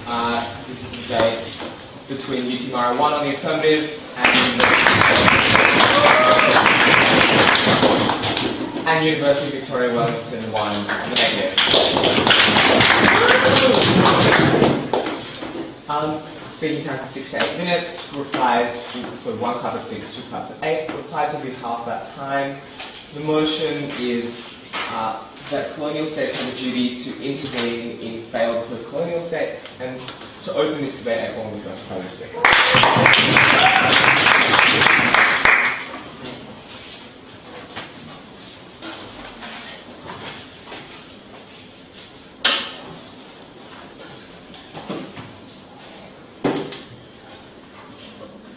This is a debate between UTMARA 1 on the affirmative and University of Victoria Wellington 1 on the negative. Speaking time is 6 to 8 minutes. Replies, so 1 clap at 6, 2 claps at 8. Replies will be half that time. The motion is that colonial states have a duty to intervene in failed post-colonial states, and to open this debate, I call on the first colonial state.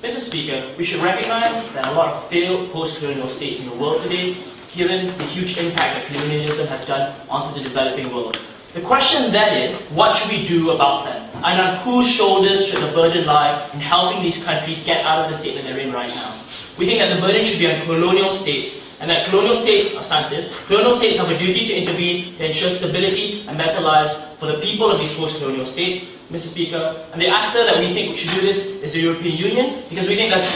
Mr. Speaker, we should recognize that a lot of failed post-colonial states in the world today, given the huge impact that colonialism has done onto the developing world. The question then is, what should we do about them? And on whose shoulders should the burden lie in helping these countries get out of the state that they're in right now? We think that the burden should be on colonial states, and that colonial states, our stance is, colonial states have a duty to intervene to ensure stability and better lives for the people of these post-colonial states, Mr. Speaker. And the actor that we think should do this is the European Union, because we think that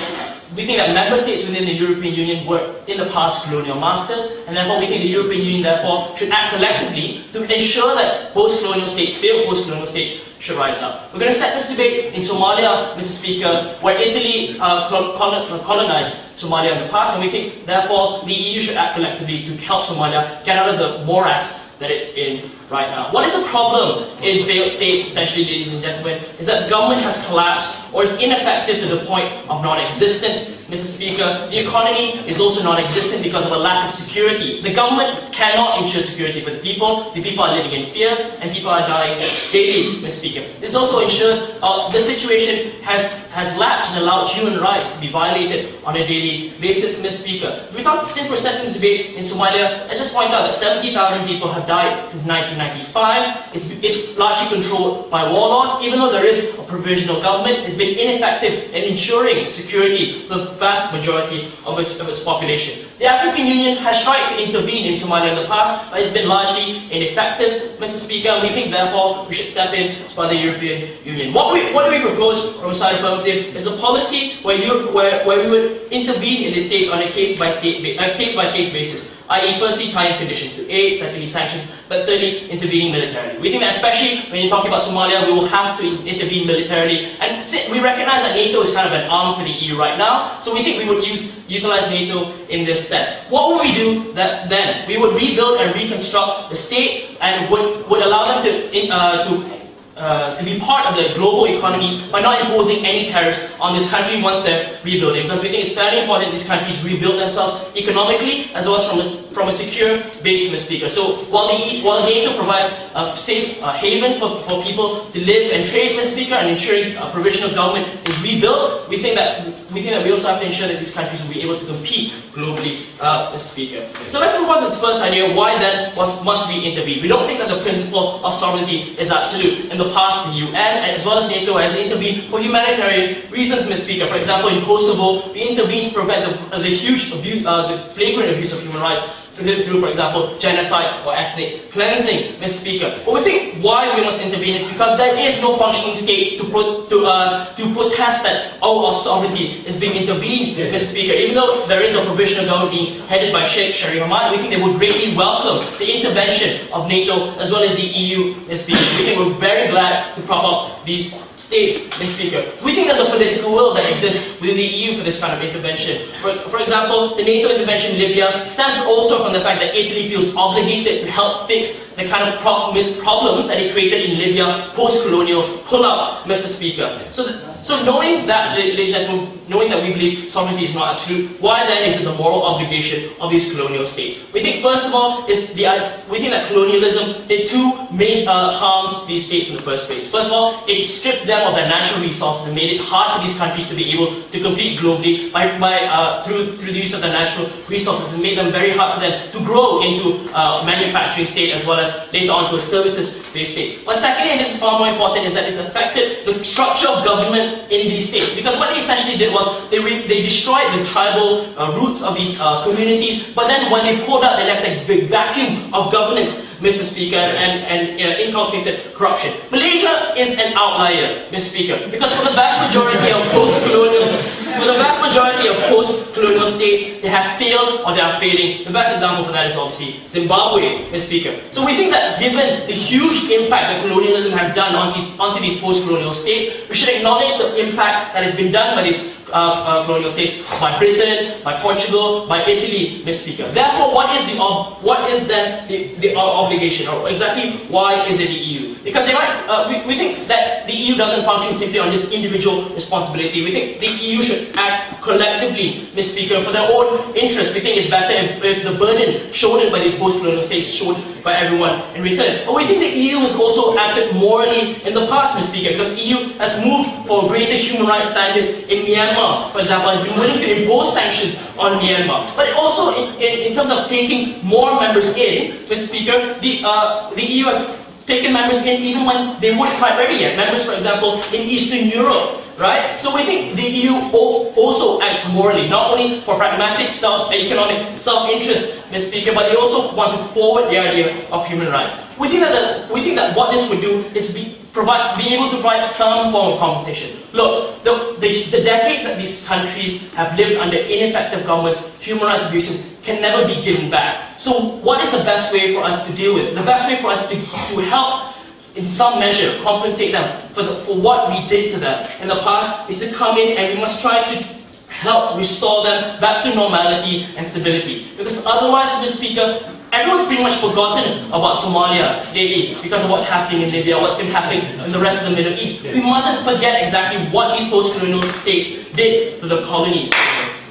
member states within the European Union were in the past colonial masters, and therefore we think the European Union therefore should act collectively to ensure that post-colonial states, failed post-colonial states, should rise up. We're going to set this debate in Somalia, Mr. Speaker, where Italy colonized Somalia in the past, and we think therefore the EU should act collectively to help Somalia get out of the morass that it's in right now. What is the problem in failed states, essentially, ladies and gentlemen, is that the government has collapsed or is ineffective to the point of non-existence. Mr. Speaker, the economy is also non-existent because of a lack of security. The government cannot ensure security for the people are living in fear, and people are dying daily, Mr. Speaker. This also ensures the situation has lapsed and allowed human rights to be violated on a daily basis, Mr. Speaker. Since we're setting this debate in Somalia, let's just point out that 70,000 people have died since 1995. It's largely controlled by warlords. Even though there is a provisional government, it's been ineffective in ensuring security for the vast majority of its population. The African Union has tried to intervene in Somalia in the past, but it's been largely ineffective, Mr. Speaker. We think, therefore, we should step in as part of the European Union. What do we propose from side affirmative is a policy where we would intervene in the states on a case-by-case basis, i.e. firstly tying conditions to aid, secondly sanctions, but thirdly intervening militarily. We think that especially when you're talking about Somalia, we will have to intervene militarily, and we recognize that NATO is kind of an arm for the EU right now, so we think we would utilize NATO in this sense. What would we do then? We would rebuild and reconstruct the state and would allow them to be part of the global economy by not imposing any tariffs on this country once they're rebuilding, because we think it's very important these countries rebuild themselves economically as well as from a secure base, Mr. Speaker. So while NATO provides a safe haven for people to live and trade, Mr. Speaker, and ensuring a provisional government is rebuilt, we think that we also have to ensure that these countries will be able to compete globally, Mr. Speaker. So let's move on to the first idea: why then must we intervene? We don't think that the principle of sovereignty is absolute. In the past, the UN as well as NATO has intervened for humanitarian reasons, Mr. Speaker. For example, in Kosovo, we intervened to prevent the huge abuse, the flagrant abuse of human rights through, for example, genocide or ethnic cleansing, Mr. Speaker. But we think why we must intervene is because there is no functioning state to protest that our sovereignty is being intervened, Mr. Speaker. Even though there is a provisional government being headed by Sheikh Sharif Hamad, we think they would greatly welcome the intervention of NATO as well as the EU, Mr. Speaker. We think we're very glad to prop up these states, Mr. Speaker. We think there's a political will that exists within the EU for this kind of intervention. For example, the NATO intervention in Libya stems also from the fact that Italy feels obligated to help fix the kind of problems that it created in Libya post-colonial pull-out, Mr. Speaker. So knowing that, ladies and gentlemen, knowing that we believe sovereignty is not absolute, why then is it the moral obligation of these colonial states? We think, first of all, we think that colonialism did two major harms to these states in the first place. First of all, it stripped them of their natural resources and made it hard for these countries to be able to compete globally through the use of their natural resources, and made them very hard for them to grow into a manufacturing state as well as later on to a services-based state. But secondly, and this is far more important, is that it's affected the structure of government in these states, because what they essentially did was they destroyed the tribal roots of these communities, but then when they pulled out, they left a big vacuum of governance, Mr. Speaker, and inculcated corruption. Malaysia is an outlier, Mr. Speaker, because for the vast majority of post-colonial states, they have failed or they are failing. The best example for that is obviously Zimbabwe, Mr. Speaker. So we think that given the huge impact that colonialism has done onto these post-colonial states, we should acknowledge the impact that has been done by these colonial states, by Britain, by Portugal, by Italy, Mr. Speaker. Therefore, what is then the obligation, or exactly why is it the EU? Because they might, we think that the EU doesn't function simply on just individual responsibility. We think the EU should act collectively, Mr. Speaker, for their own interest. We think it's better if the burden shouldered by these post-colonial states is shouldered by everyone in return. But we think the EU has also acted morally in the past, Mr. Speaker, because the EU has moved for greater human rights standards in Myanmar, for example, has been willing to impose sanctions on Myanmar. But also, in terms of taking more members in, Mr. Speaker, the EU has taken members in even when they weren't quite ready yet. Members, for example, in Eastern Europe, right? So we think the EU also acts morally, not only for pragmatic economic self-interest, Mr. Speaker, but they also want to forward the idea of human rights. We think that what this would do is be able to provide some form of compensation. Look, the decades that these countries have lived under ineffective governments, human rights abuses can never be given back. So what is the best way for us to deal with it? The best way for us to help, in some measure, compensate them for what we did to them in the past is to come in and we must try to help restore them back to normality and stability. Because otherwise, Mr. Speaker, everyone's pretty much forgotten about Somalia lately because of what's happening in Libya, what's been happening in the rest of the Middle East. We mustn't forget exactly what these post-colonial states did to the colonies.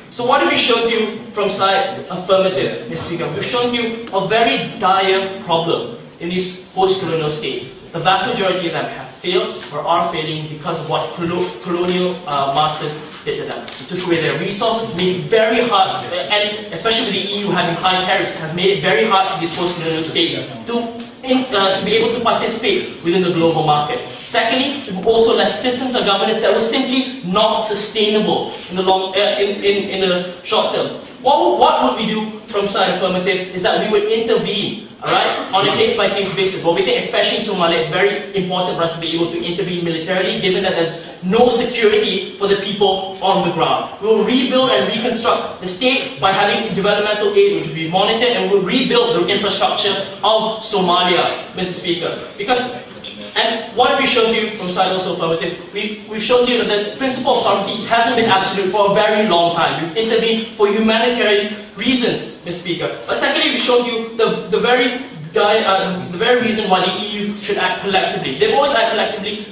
So what have we shown you from side Affirmative, Mr. Speaker? We've shown you a very dire problem in these post-colonial states. The vast majority of them have failed or are failing because of what colonial masters did to them. They took away their resources, made it very hard, and especially with the EU having high tariffs, have made it very hard for these post-colonial states to be able to participate within the global market. Secondly, we've also left systems of governance that were simply not sustainable in the short term. What would we do from side Affirmative is that we would intervene, alright, on a case-by-case basis. But we think, especially in Somalia, it's very important for us to be able to intervene militarily, given that there's no security for the people on the ground. We will rebuild and reconstruct the state by having developmental aid, which will be monitored, and we'll rebuild the infrastructure of Somalia, Mr. Speaker. And what have we shown you from side also Affirmative? We've shown you that the principle of sovereignty hasn't been absolute for a very long time. We've intervened for humanitarian reasons, Mr. Speaker. But secondly, we've shown you the very reason why the EU should act collectively. They've always acted collectively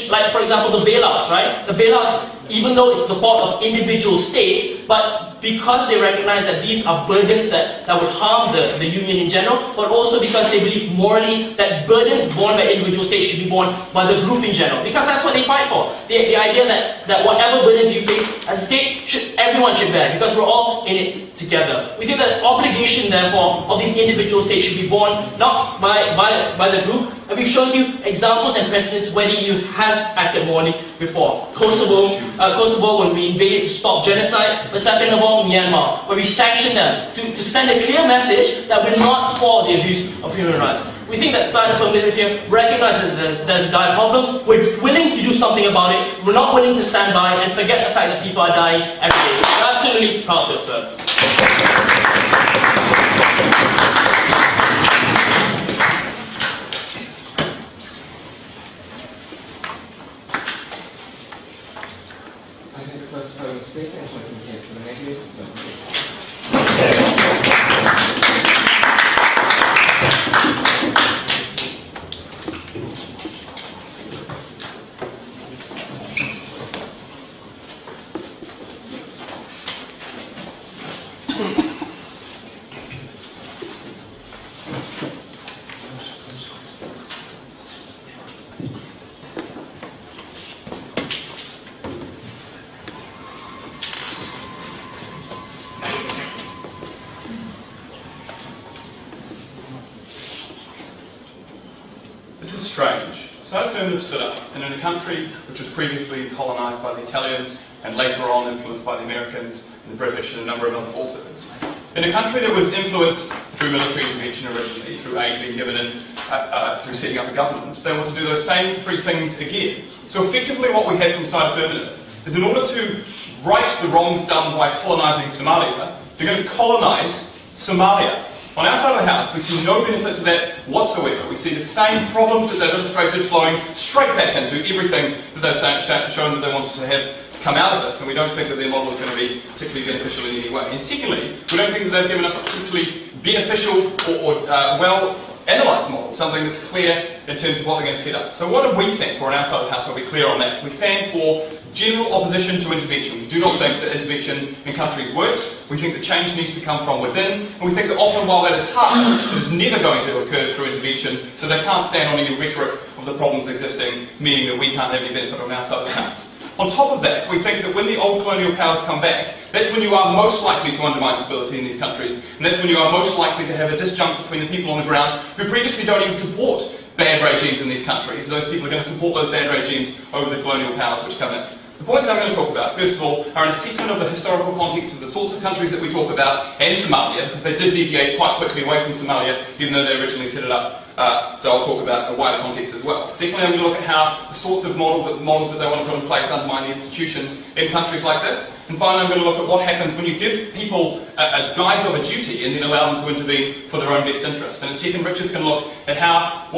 like, for example, the bailouts, right? The bailouts, even though it's the fault of individual states, but because they recognize that these are burdens that would harm the union in general, but also because they believe morally that burdens borne by individual states should be borne by the group in general. Because that's what they fight for. The idea that whatever burdens you face as a state, everyone should bear, because we're all in it together. We think that the obligation, therefore, of these individual states should be borne not by the group. And we've shown you examples and precedents where the EU has acted morally before. Kosovo, when we invaded to stop genocide, but second of all, Myanmar, where we sanctioned them to send a clear message that we're not for the abuse of human rights. We think that side Affirmative here recognizes that there's a dire problem. We're willing to do something about it. We're not willing to stand by and forget the fact that people are dying every day. We're absolutely proud to affirm. This is strange. So Affirmative stood up, and in a country which was previously colonised by the Italians and later on influenced by the Americans and the British and a number of other forces, in a country that was influenced through military intervention originally, through aid being given in, through setting up a government. They want to do those same three things again. So effectively what we have from side Affirmative is in order to right the wrongs done by colonising Somalia, they're going to colonise Somalia. On our side of the house, we see no benefit to that whatsoever. We see the same problems that they've illustrated flowing straight back into everything that they've shown that they wanted to have come out of this, and we don't think that their model is going to be particularly beneficial in any way. And secondly, we don't think that they've given us a particularly beneficial or well-analysed model, something that's clear in terms of what they're going to set up. So what do we stand for on our side of the house? I'll be clear on that. We stand for general opposition to intervention. We do not think that intervention in countries works. We think that change needs to come from within, and we think that often while that is hard, it is never going to occur through intervention, so they can't stand on any rhetoric of the problems existing, meaning that we can't have any benefit on our side of the house. On top of that, we think that when the old colonial powers come back, that's when you are most likely to undermine stability in these countries, and that's when you are most likely to have a disjunct between the people on the ground who previously don't even support bad regimes in these countries. Those people are going to support those bad regimes over the colonial powers which come in. The points I'm going to talk about, first of all, are an assessment of the historical context of the sorts of countries that we talk about, and Somalia, because they did deviate quite quickly away from Somalia, even though they originally set it up. So I'll talk about a wider context as well. Secondly, I'm going to look at how the sorts of models that they want to put in place undermine the institutions in countries like this. And finally, I'm going to look at what happens when you give people a guise of a duty and then allow them to intervene for their own best interest. And in second, Richard's going to look at how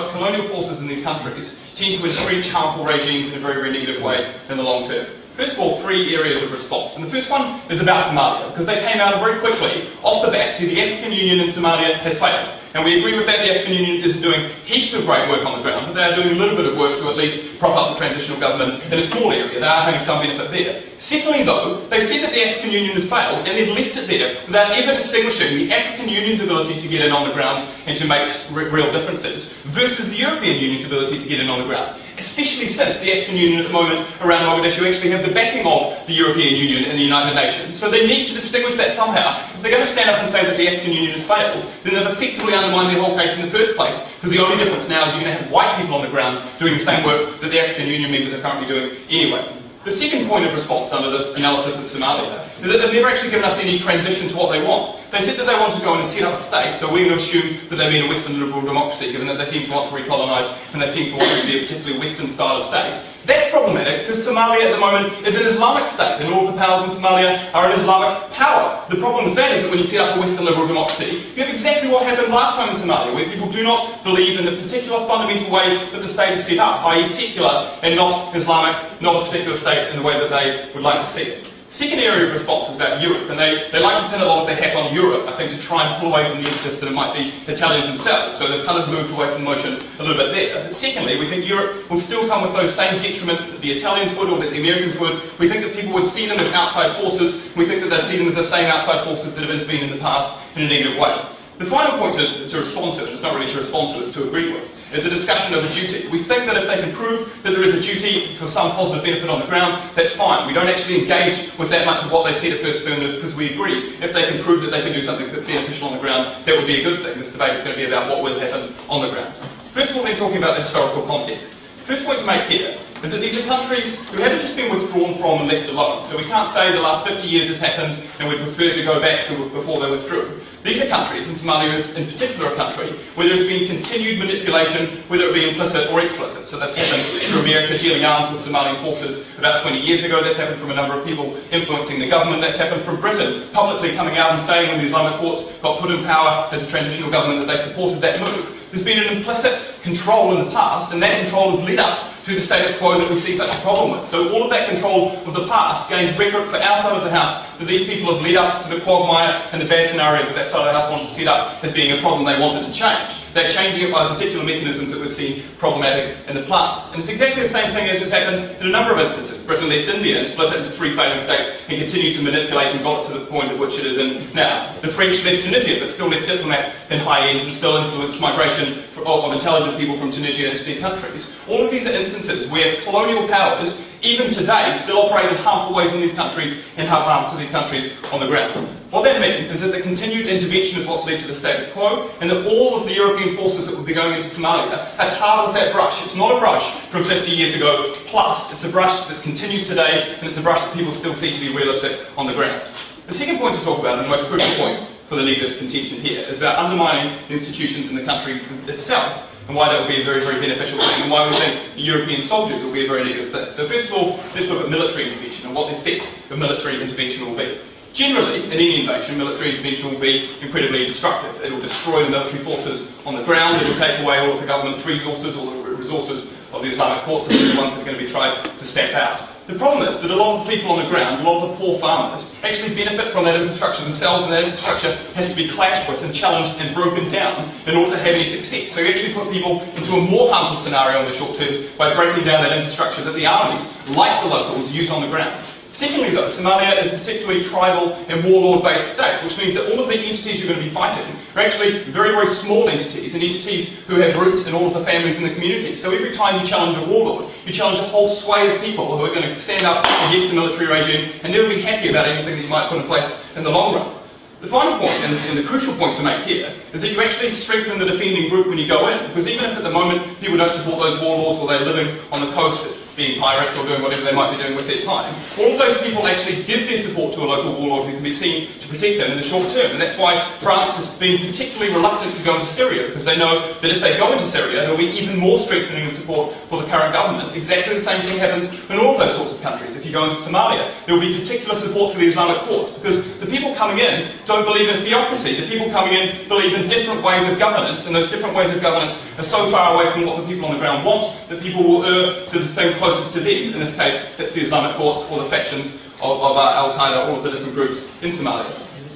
colonial forces in these countries tend to entrench harmful regimes in a very, very negative way in the long term. First of all, three areas of response. And the first one is about Somalia, because they came out very quickly, off the bat, see the African Union in Somalia has failed. And we agree with that. The African Union isn't doing heaps of great work on the ground, but they are doing a little bit of work to at least prop up the transitional government in a small area. They are having some benefit there. Secondly, though, they said that the African Union has failed, and they've left it there without ever distinguishing the African Union's ability to get in on the ground and to make real differences versus the European Union's ability to get in on the ground. Especially since the African Union at the moment around Mogadishu actually have the backing of the European Union and the United Nations. So they need to distinguish that somehow. If they're going to stand up and say that the African Union has failed, then they've effectively undermined their whole case in the first place. Because the only difference now is you're going to have white people on the ground doing the same work that the African Union members are currently doing anyway. The second point of response under this analysis of Somalia is that they've never actually given us any transition to what they want. They said that they want to go in and set up a state, so we're going to assume that they mean a Western liberal democracy, given that they seem to want to recolonise and they seem to want it to be a particularly Western style of state. That's problematic because Somalia at the moment is an Islamic state, and all of the powers in Somalia are an Islamic power. The problem with that is that when you set up a Western liberal democracy, you have exactly what happened last time in Somalia, where people do not believe in the particular fundamental way that the state is set up, i.e. secular and not Islamic, not a secular state in the way that they would like to see it. Second area of response is about Europe, and they like to pin a lot of their hat on Europe, I think, to try and pull away from the impetus that it might be Italians themselves. So they've kind of moved away from the motion a little bit there. But secondly, we think Europe will still come with those same detriments that the Italians would or that the Americans would. We think that people would see them as outside forces. We think that they'd see them as the same outside forces that have intervened in the past in a negative way. The final point to respond to, it's not really to respond to, it's to agree with, is a discussion of a duty. We think that if they can prove that there is a duty for some positive benefit on the ground, that's fine. We don't actually engage with that much of what they said at first Affirmative because we agree. If they can prove that they can do something beneficial on the ground, that would be a good thing. This debate is going to be about what will happen on the ground. First of all, then talking about the historical context. First point to make here is that these are countries who haven't just been withdrawn from and left alone. So we can't say the last 50 years has happened and we'd prefer to go back to before they withdrew. These are countries, and Somalia is in particular a country, where there's been continued manipulation, whether it be implicit or explicit. So that's happened through America dealing arms with Somalian forces about 20 years ago. That's happened from a number of people influencing the government. That's happened from Britain publicly coming out and saying when the Islamic courts got put in power as a transitional government that they supported that move. There's been an implicit control in the past, and that control has led us to the status quo that we see such a problem with. So all of that control of the past gains rhetoric for our side of the house that these people have led us to the quagmire and the bad scenario that that side of the house wanted to set up as being a problem they wanted to change. They're changing it by particular mechanisms that we've seen problematic in the past. And it's exactly the same thing as has happened in a number of instances. Britain left India and split it into 3 failing states and continued to manipulate and got it to the point at which it is in now. The French left Tunisia but still left diplomats in high ends and still influenced migration of intelligent people from Tunisia into their countries. All of these are instances where colonial powers, even today, still operate in harmful ways in these countries and have harm to these countries on the ground. What that means is that the continued intervention is what's led to the status quo, and that all of the European forces that would be going into Somalia are tarred with that brush. It's not a brush from 50 years ago, plus it's a brush that continues today, and it's a brush that people still see to be realistic on the ground. The second point to talk about, and the most crucial point, for the negative contention here. It's about undermining the institutions in the country itself, and why that would be a very, very beneficial thing, and why we think the European soldiers will be a very negative thing. So first of all, let's look at military intervention and what the effect of military intervention will be. Generally, in any invasion, military intervention will be incredibly destructive. It will destroy the military forces on the ground, it will take away all of the government's resources, all the resources of the Islamic courts, and the ones that are going to be tried to stamp out. The problem is that a lot of the people on the ground, a lot of the poor farmers, actually benefit from that infrastructure themselves, and that infrastructure has to be clashed with and challenged and broken down in order to have any success. So you actually put people into a more harmful scenario in the short term by breaking down that infrastructure that the armies, like the locals, use on the ground. Secondly though, Somalia is a particularly tribal and warlord-based state, which means that all of the entities you're going to be fighting are actually very, very small entities, and entities who have roots in all of the families in the community. So every time you challenge a warlord, you challenge a whole swathe of people who are going to stand up against the military regime and never be happy about anything that you might put in place in the long run. The final point, and the crucial point to make here, is that you actually strengthen the defending group when you go in, because even if at the moment people don't support those warlords or they're living on the coast being pirates or doing whatever they might be doing with their time, all of those people actually give their support to a local warlord who can be seen to protect them in the short term. And that's why France has been particularly reluctant to go into Syria, because they know that if they go into Syria, there will be even more strengthening of support for the current government. Exactly the same thing happens in all of those sorts of countries. If you go into Somalia, there will be particular support for the Islamic courts, because the people coming in don't believe in theocracy. The people coming in believe in different ways of governance, and those different ways of governance are so far away from what the people on the ground want that people will err to the thing closest to them. In this case, it's the Islamic courts or the factions of Al-Qaeda, all of the different groups in Somalia.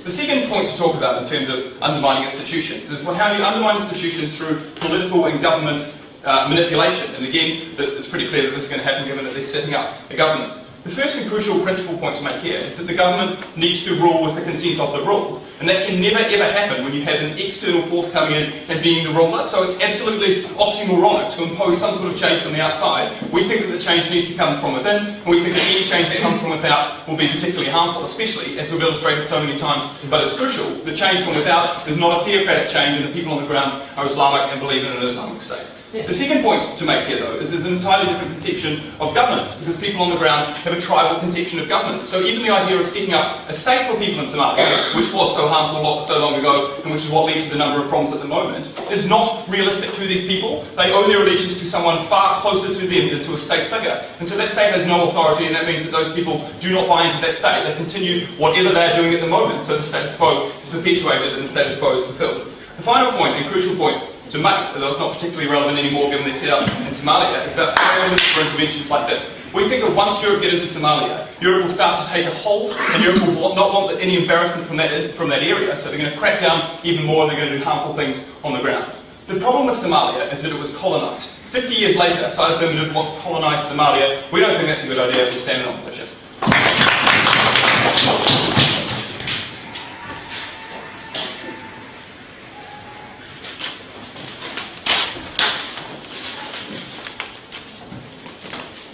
The second point to talk about in terms of undermining institutions is how you undermine institutions through political and government manipulation. And again, it's pretty clear that this is going to happen given that they're setting up a government. The first and crucial principal point to make here is that the government needs to rule with the consent of the ruled. And that can never ever happen when you have an external force coming in and being the ruler. So it's absolutely oxymoronic to impose some sort of change from the outside. We think that the change needs to come from within, and we think that any change that comes from without will be particularly harmful, especially, as we've illustrated so many times, but it's crucial. The change from without is not a theocratic change, and the people on the ground are Islamic and believe in an Islamic state. The second point to make here, though, is there's an entirely different conception of governance, because people on the ground have a tribal conception of governance. So even the idea of setting up a state for people in Somalia, which was so harmful so long ago, and which is what leads to the number of problems at the moment, is not realistic to these people. They owe their allegiance to someone far closer to them than to a state figure. And so that state has no authority, and that means that those people do not buy into that state. They continue whatever they're doing at the moment, so the status quo is perpetuated and the status quo is fulfilled. The final point, and crucial point, to make, although it's not particularly relevant anymore given their setup in Somalia, is about preparedness for interventions like this. We think that once Europe get into Somalia, Europe will start to take a hold, and Europe will not want any embarrassment from that area, so they're going to crack down even more, and they're going to do harmful things on the ground. The problem with Somalia is that it was colonised. 50 years later, Affirmative want to colonise Somalia. We don't think that's a good idea if we stand in opposition.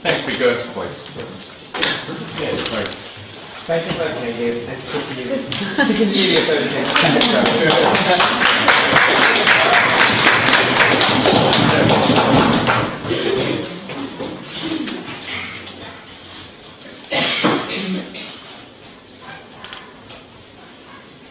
Thanks for your point. Yeah, sorry. Thank you for listening. Let's continue the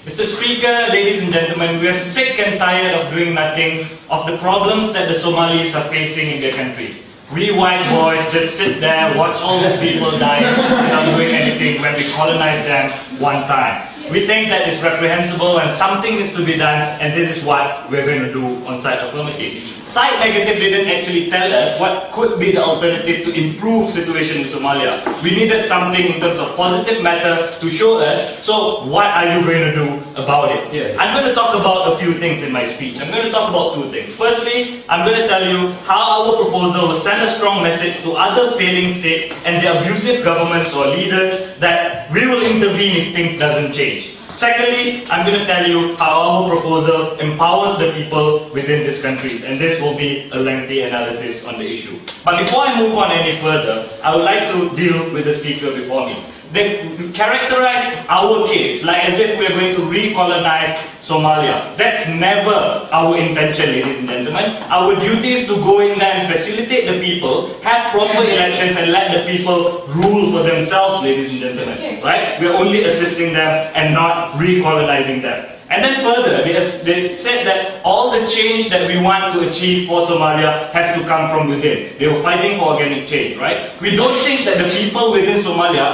Mr. Speaker, ladies and gentlemen, we are sick and tired of doing nothing of the problems that the Somalis are facing in their countries. We white boys just sit there, watch all the people die without doing anything when we colonize them one time. We think that is reprehensible and something needs to be done, and this is what we're going to do on Site Affirmative. Site Negative didn't actually tell us what could be the alternative to improve situation in Somalia. We needed something in terms of positive matter to show us, so what are you going to do about it? Yeah. I'm going to talk about a few things in my speech. I'm going to talk about two things. Firstly, I'm going to tell you how our proposal will send a strong message to other failing states and their abusive governments or leaders that we will intervene if things doesn't change. Secondly, I'm going to tell you how our proposal empowers the people within these countries, and this will be a lengthy analysis on the issue. But before I move on any further, I would like to deal with the speaker before me. They characterize our case like as if we are going to recolonize Somalia. That's never our intention, ladies and gentlemen. Our duty is to go in there and facilitate the people, have proper elections, and let the people rule for themselves, ladies and gentlemen. Right? We are only assisting them and not recolonizing them. And then further, they said that all the change that we want to achieve for Somalia has to come from within. They were fighting for organic change, right? We don't think that the people within Somalia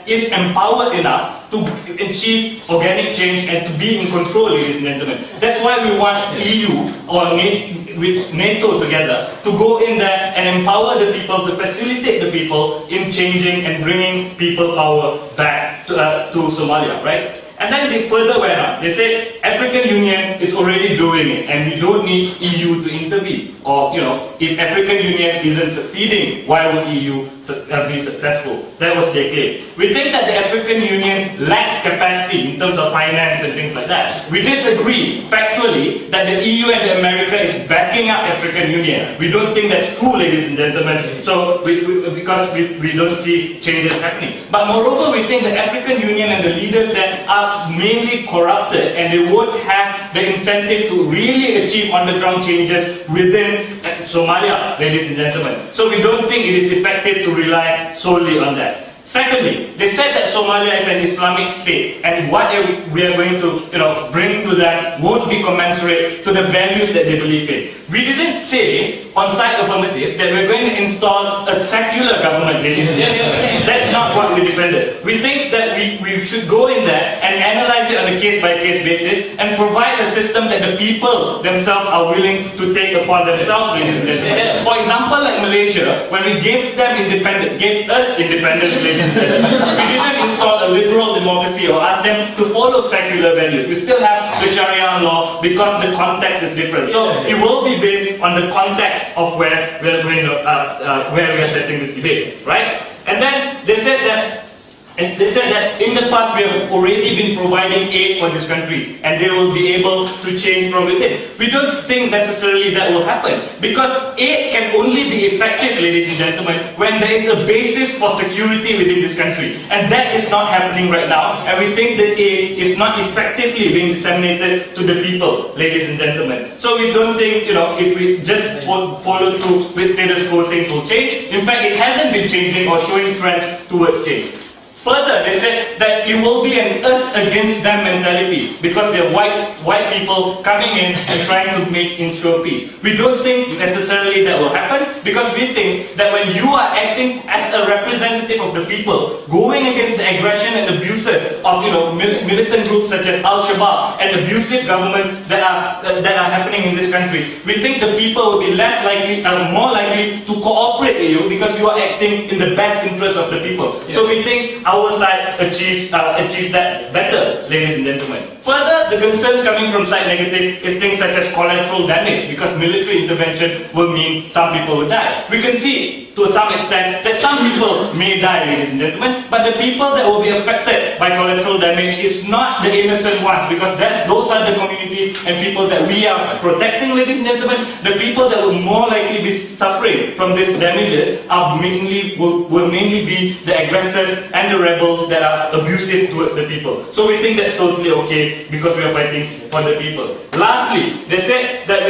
is empowered enough to achieve organic change and to be in control, ladies and gentlemen. That's why we want EU or with NATO together to go in there and empower the people, to facilitate the people in changing and bringing people power back to Somalia, right? And then they further went on. They said African Union is already doing it and we don't need EU to intervene. Or, if African Union isn't succeeding, why would EU be successful? That was their claim. We think that the African Union lacks capacity in terms of finance and things like that. We disagree factually that the EU and America is backing up African Union. We don't think that's true, ladies and gentlemen. So, because we don't see changes happening. But moreover, we think the African Union and the leaders there are mainly corrupted and they won't have the incentive to really achieve on-the-ground changes within Somalia, ladies and gentlemen. So we don't think it is effective to rely solely on that. Secondly, they said that Somalia is an Islamic state and what we are going to bring to that won't be commensurate to the values that they believe in. We didn't say on site affirmative that we're going to install a secular government, ladies and gentlemen. That's not what we defended. We think that we should go in there and analyze it on a case-by-case basis and provide a system that the people themselves are willing to take upon themselves, ladies and gentlemen. For example, like Malaysia, when we gave us independence, ladies and gentlemen, we didn't install a liberal democracy or ask them to follow secular values. We still have the Sharia law because the context is different. So it will be based on the context of where we are setting this debate, right? And then they said that in the past we have already been providing aid for these countries and they will be able to change from within. We don't think necessarily that will happen because aid can only be effective, ladies and gentlemen, when there is a basis for security within this country. And that is not happening right now, and we think that aid is not effectively being disseminated to the people, ladies and gentlemen. So we don't think, if we just follow through with status quo, things will change. In fact, it hasn't been changing or showing trends towards change. Further, they said that it will be an us against them mentality because they're white people coming in and trying to ensure peace. We don't think necessarily that will happen because we think that when you are acting as a representative of the people, going against the aggression and abuses of militant groups such as Al-Shabaab and abusive governments that are happening in this country, we think the people will be more likely to cooperate with you because you are acting in the best interest of the people. Yeah. So we think our side achieves that better, ladies and gentlemen. Further, the concerns coming from side negative is things such as collateral damage because military intervention will mean some people will die. We can see to some extent that some people may die, ladies and gentlemen, but the people that will be affected by collateral damage is not the innocent ones because those are the communities and people that we are protecting, ladies and gentlemen. The people that will more likely be suffering from these damages will mainly be the aggressors and the rebels that are abusive towards the people. So we think that's totally okay because we are fighting for the people. Lastly, they said that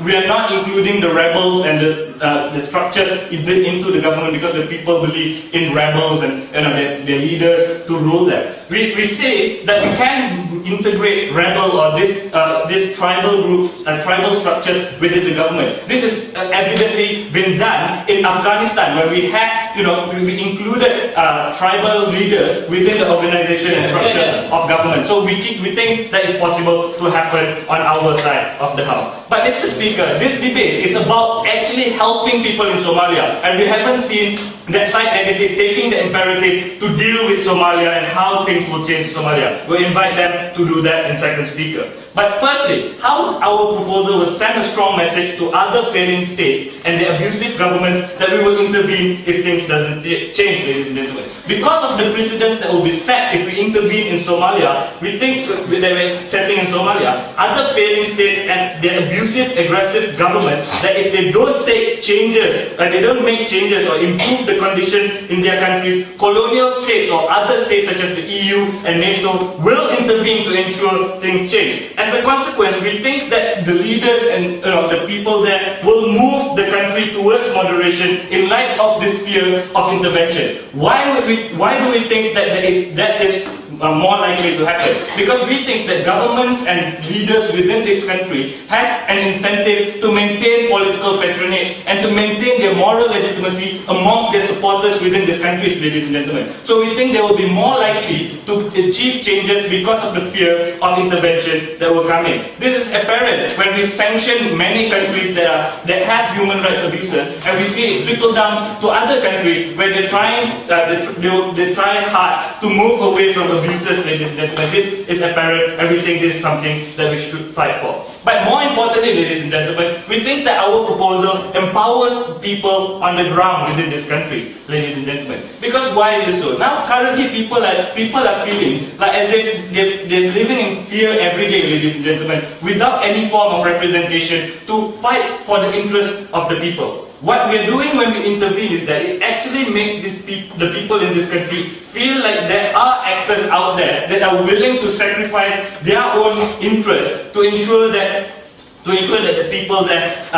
we are not including the rebels and the structures into the government because the people believe in rebels and their leaders to rule them. We say that we can integrate rebel or this tribal groups and tribal structures within the government. This has evidently been done in Afghanistan when we had we included tribal leaders within the organization and structure of government. So we think that is possible to happen on our side of the house. But Mr. Speaker, this debate is about actually helping people in Somalia, and we haven't seen that side that is taking the imperative to deal with Somalia and how things will change in Somalia. We invite them to do that in second speaker. But firstly, how our proposal will send a strong message to other failing states and the abusive governments that we will intervene if things doesn't change, ladies and gentlemen. Because of the precedents that will be set if we intervene in Somalia, we think that we're setting in Somalia, other failing states and their abusive, aggressive government, that if they don't take changes, they don't make changes or improve the conditions in their countries, colonial states or other states such as the EU and NATO will intervene to ensure things change. As a consequence, we think that the leaders and the people there will move the country towards moderation in light of this fear of intervention. Why do we think that is more likely to happen. Because we think that governments and leaders within this country has an incentive to maintain political patronage and to maintain their moral legitimacy amongst their supporters within this country, ladies and gentlemen. So we think they will be more likely to achieve changes because of the fear of intervention that will come in. This is apparent when we sanction many countries that have human rights abuses, and we see it trickle down to other countries where they're trying hard to move away from abuses, ladies and gentlemen. This is apparent, and we think this is something that we should fight for. But more importantly, ladies and gentlemen, we think that our proposal empowers people on the ground within this country, ladies and gentlemen. Because why is this so? Now, currently, people are feeling like as if they're living in fear every day, ladies and gentlemen, without any form of representation to fight for the interest of the people. What we are doing when we intervene is that it actually makes the people in this country feel like there are actors out there that are willing to sacrifice their own interest to ensure that the people that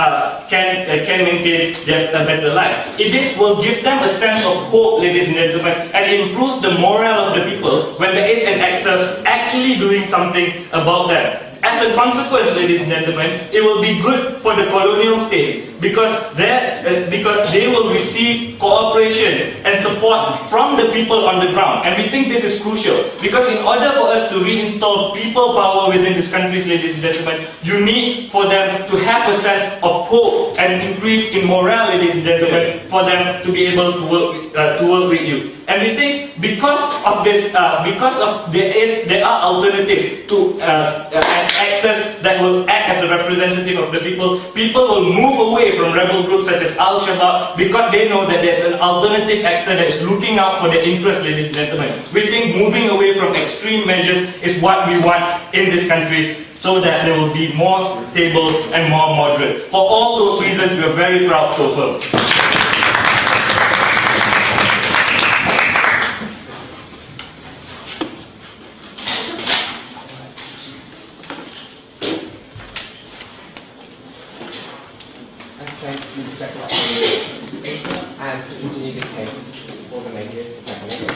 can maintain a better life. This will give them a sense of hope, ladies and gentlemen, and it improves the morale of the people when there is an actor actually doing something about them. As a consequence, ladies and gentlemen, it will be good for the colonial states because they will receive cooperation and support from the people on the ground. And we think this is crucial because in order for us to reinstall people power within these countries, ladies and gentlemen, you need for them to have a sense of hope and increase in morale, ladies and gentlemen, for them to be able to work with you. And we think because of this, there are alternatives to as actors that will act as a representative of the people. People will move away from rebel groups such as Al-Shabaab because they know that there's an alternative actor that is looking out for their interests, ladies and gentlemen. We think moving away from extreme measures is what we want in these countries, so that they will be more stable and more moderate. For all those reasons, we are very proud to affirm. Thank you, the second speaker, and to continue the case for the negative, the second speaker.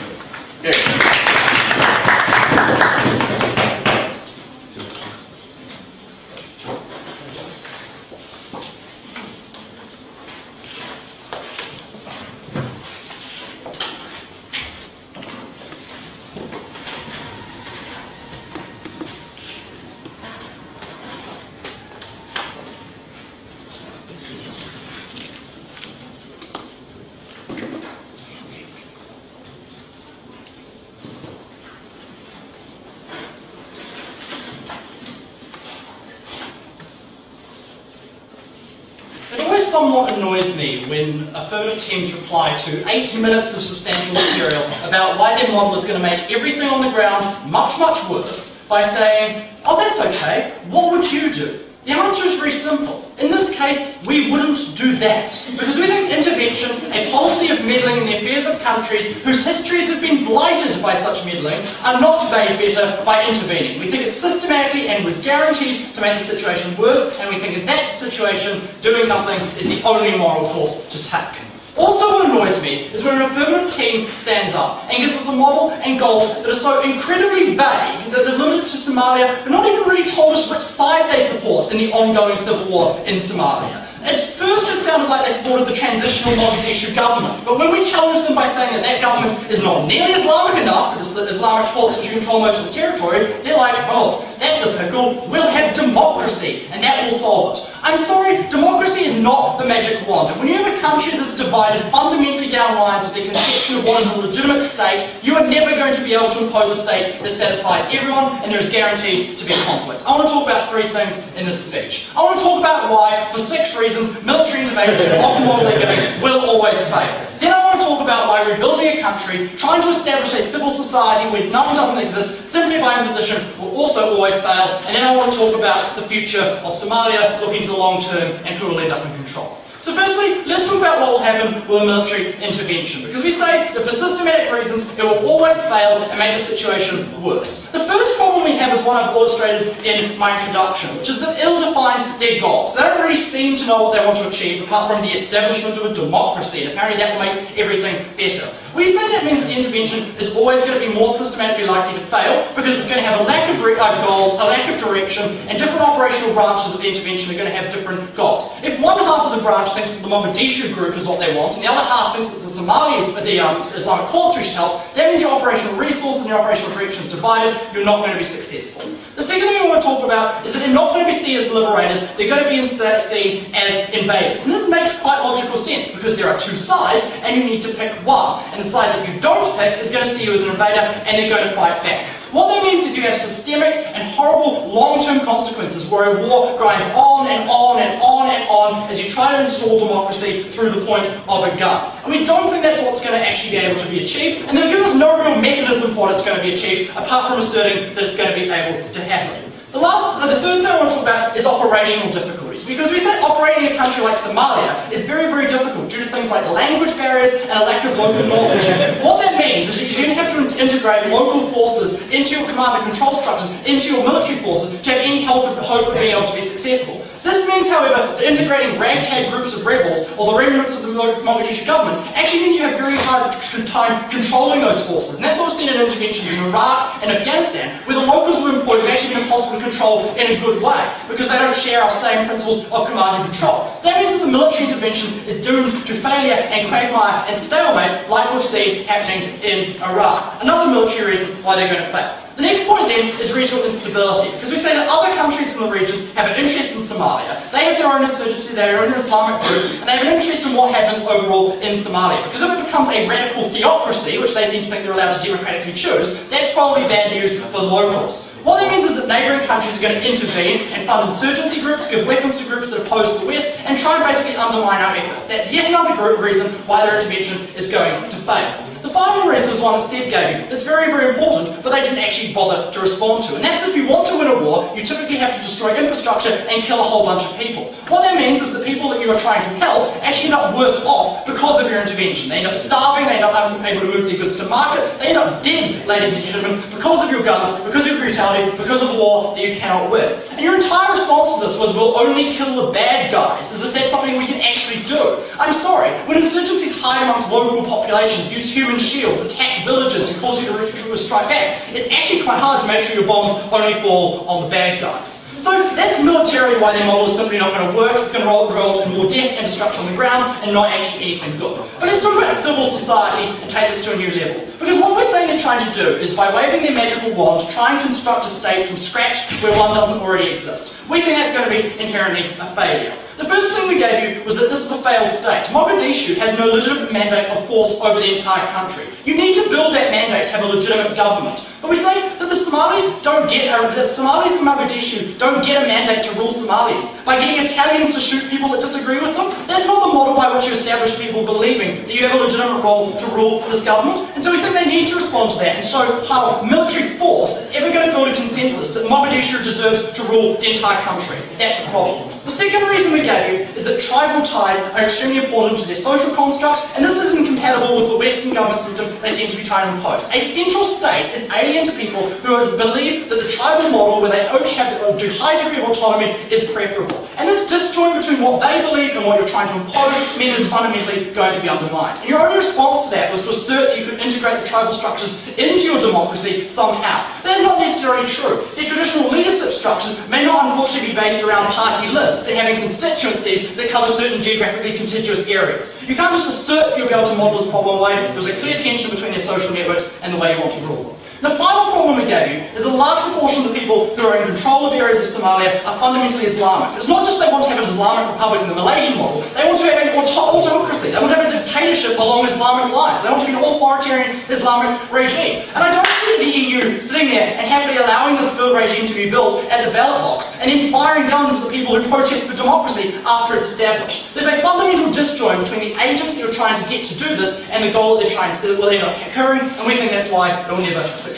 Somewhat annoys me when affirmative teams reply to 8 minutes of substantial material about why their model is going to make everything on the ground much, much worse by saying, oh, that's okay, what would you do? The answer is very simple. In this case, we wouldn't do that. Because we think intervention, a policy of meddling in the affairs of countries whose histories have been blighted by such meddling, are not made better by intervening. We think it's systematically and was guaranteed to make the situation worse, and we think in that situation, doing nothing is the only moral course to take. Also what annoys me is when an affirmative team stands up and gives us a model and goals that are so incredibly vague that they're limited to Somalia, but not even really told us which side they support in the ongoing civil war in Somalia. At first it sounded like they supported the transitional Mogadishu government, but when we challenged them by saying that that government is not nearly Islamic enough for the Islamic forces to control most of the territory, they're like, oh, that's a pickle, we'll have democracy, and that will solve it. I'm sorry, democracy is not the magic wand. And when you have a country that's divided fundamentally down lines of the conception of what is a legitimate state, you are never going to be able to impose a state that satisfies everyone, and there is guaranteed to be conflict. I want to talk about 3 things in this speech. I want to talk about why, for 6 reasons, military intervention of the model they're giving will always fail. Then I want to talk about why rebuilding a country, trying to establish a civil society where none doesn't exist simply by imposition, will also always fail. And then I want to talk about the future of Somalia, looking to the long term, and who will end up in control. So firstly, let's talk about what will happen with a military intervention, because we say that for systematic reasons it will always fail and make the situation worse. The first problem we have is one I've illustrated in my introduction, which is that ill-defined their goals. They don't really seem to know what they want to achieve apart from the establishment of a democracy, and apparently that will make everything better. We say that means that the intervention is always going to be more systematically likely to fail because it's going to have a lack of goals, a lack of direction, and different operational branches of the intervention are going to have different goals. If one half of the branch thinks that the Mogadishu group is what they want, and the other half thinks it's the Somalis, the Islamic courts who should help, that means your operational resources and your operational direction is divided, you're not going to be successful. The second thing we want to talk about is that they're not going to be seen as liberators, they're going to be seen as invaders. And this makes quite logical sense because there are two sides and you need to pick one. And the side that you don't pick is going to see you as an invader and they're going to fight back. What that means is you have systemic and horrible long-term consequences where a war grinds on and on and on and on as you try to install democracy through the point of a gun. And we don't think that's what's going to actually be able to be achieved, and they've given us no real mechanism for what it's going to be achieved apart from asserting that it's going to be able to happen. The third thing I want to talk about is operational difficulties, because we say operating in a country like Somalia is very, very difficult due to things like language barriers and a lack of local knowledge. What that means is that you're going to have to integrate local forces into your command and control structures, into your military forces, to have any hope of being able to be successful. This means, however, that integrating ragtag groups of rebels, or the remnants of the Mogadishu government, actually means you have very hard time controlling those forces. And that's what we've seen in interventions in Iraq and Afghanistan, where the locals were employed have actually been impossible to control in a good way, because they don't share our same principles of command and control. That means that the military intervention is doomed to failure and quagmire and stalemate, like we've seen happening in Iraq. Another military reason why they're going to fail. The next point then is regional instability, because we say that other countries in the regions have an interest in Somalia. They have their own insurgency, their own Islamic groups, and they have an interest in what happens overall in Somalia. Because if it becomes a radical theocracy, which they seem to think they're allowed to democratically choose, that's probably bad news for the locals. What that means is that neighbouring countries are going to intervene and fund insurgency groups, give weapons to groups that oppose the West, and try and basically undermine our efforts. That's yet another reason why their intervention is going to fail. The final reason is one that Seb gave you that's very, very important, but they didn't actually bother to respond to. And that's if you want to win a war, you typically have to destroy infrastructure and kill a whole bunch of people. What that means is that people that you are trying to help actually end up worse off because of your intervention. They end up starving, they end up unable to move their goods to market, they end up dead, ladies and gentlemen, because of your guns, because of your brutality, because of a war that you cannot win. And your entire response to this was, we'll only kill the bad guys, as if that's something we can actually do. I'm sorry, when insurgencies hide amongst local populations, use human shields, attack villages and cause you to strike back, it's actually quite hard to make sure your bombs only fall on the bad guys. So that's militarily why their model is simply not going to work. It's going to result in more death and destruction on the ground and not actually anything good. But let's talk about civil society and take this to a new level. Because what we're saying they're trying to do is, by waving their magical wand, try and construct a state from scratch where one doesn't already exist. We think that's going to be inherently a failure. The first thing we gave you was that this is a failed state. Mogadishu has no legitimate mandate of force over the entire country. You need to build that mandate to have a legitimate government. But we say that the Somalis in Mogadishu don't get a mandate to rule Somalis by getting Italians to shoot people that disagree with them. That's not the model by which you establish people believing that you have a legitimate role to rule this government. And so we think they need to respond to that and show how military force is ever going to build a consensus that Mogadishu deserves to rule the entire country. That's a problem. The second reason we gave you is that tribal ties are extremely important to their social construct, and this is incompatible with the Western government system they seem to be trying to impose. A central state is alien to people who believe that the tribal model, where they each have a high degree of autonomy, is preferable. And this disjoint between what they believe and what you're trying to impose means it's fundamentally going to be undermined. And your only response to that was to assert that you could integrate the tribal structures into your democracy somehow. That is not necessarily true. Their traditional leadership structures may not unfortunately be based around party lists and having constituencies that cover certain geographically contiguous areas. You can't just assert that you'll be able to model this problem away. There's a clear tension between their social networks and the way you want to rule them. The final problem we gave you is a large proportion of the people who are in control of areas of Somalia are fundamentally Islamic. It's not just they want to have an Islamic republic in the Malaysian model, they want to have an autocracy, they want to have a dictatorship along Islamic lines, they want to be an authoritarian Islamic regime. And I don't see the EU sitting there and happily allowing this regime to be built at the ballot box and then firing guns at the people who protest for democracy after it's established. There's a fundamental disjoint between the agents that are trying to get to do this and the goal that they're trying to, that will end up occurring, and we think that's why it will never succeed.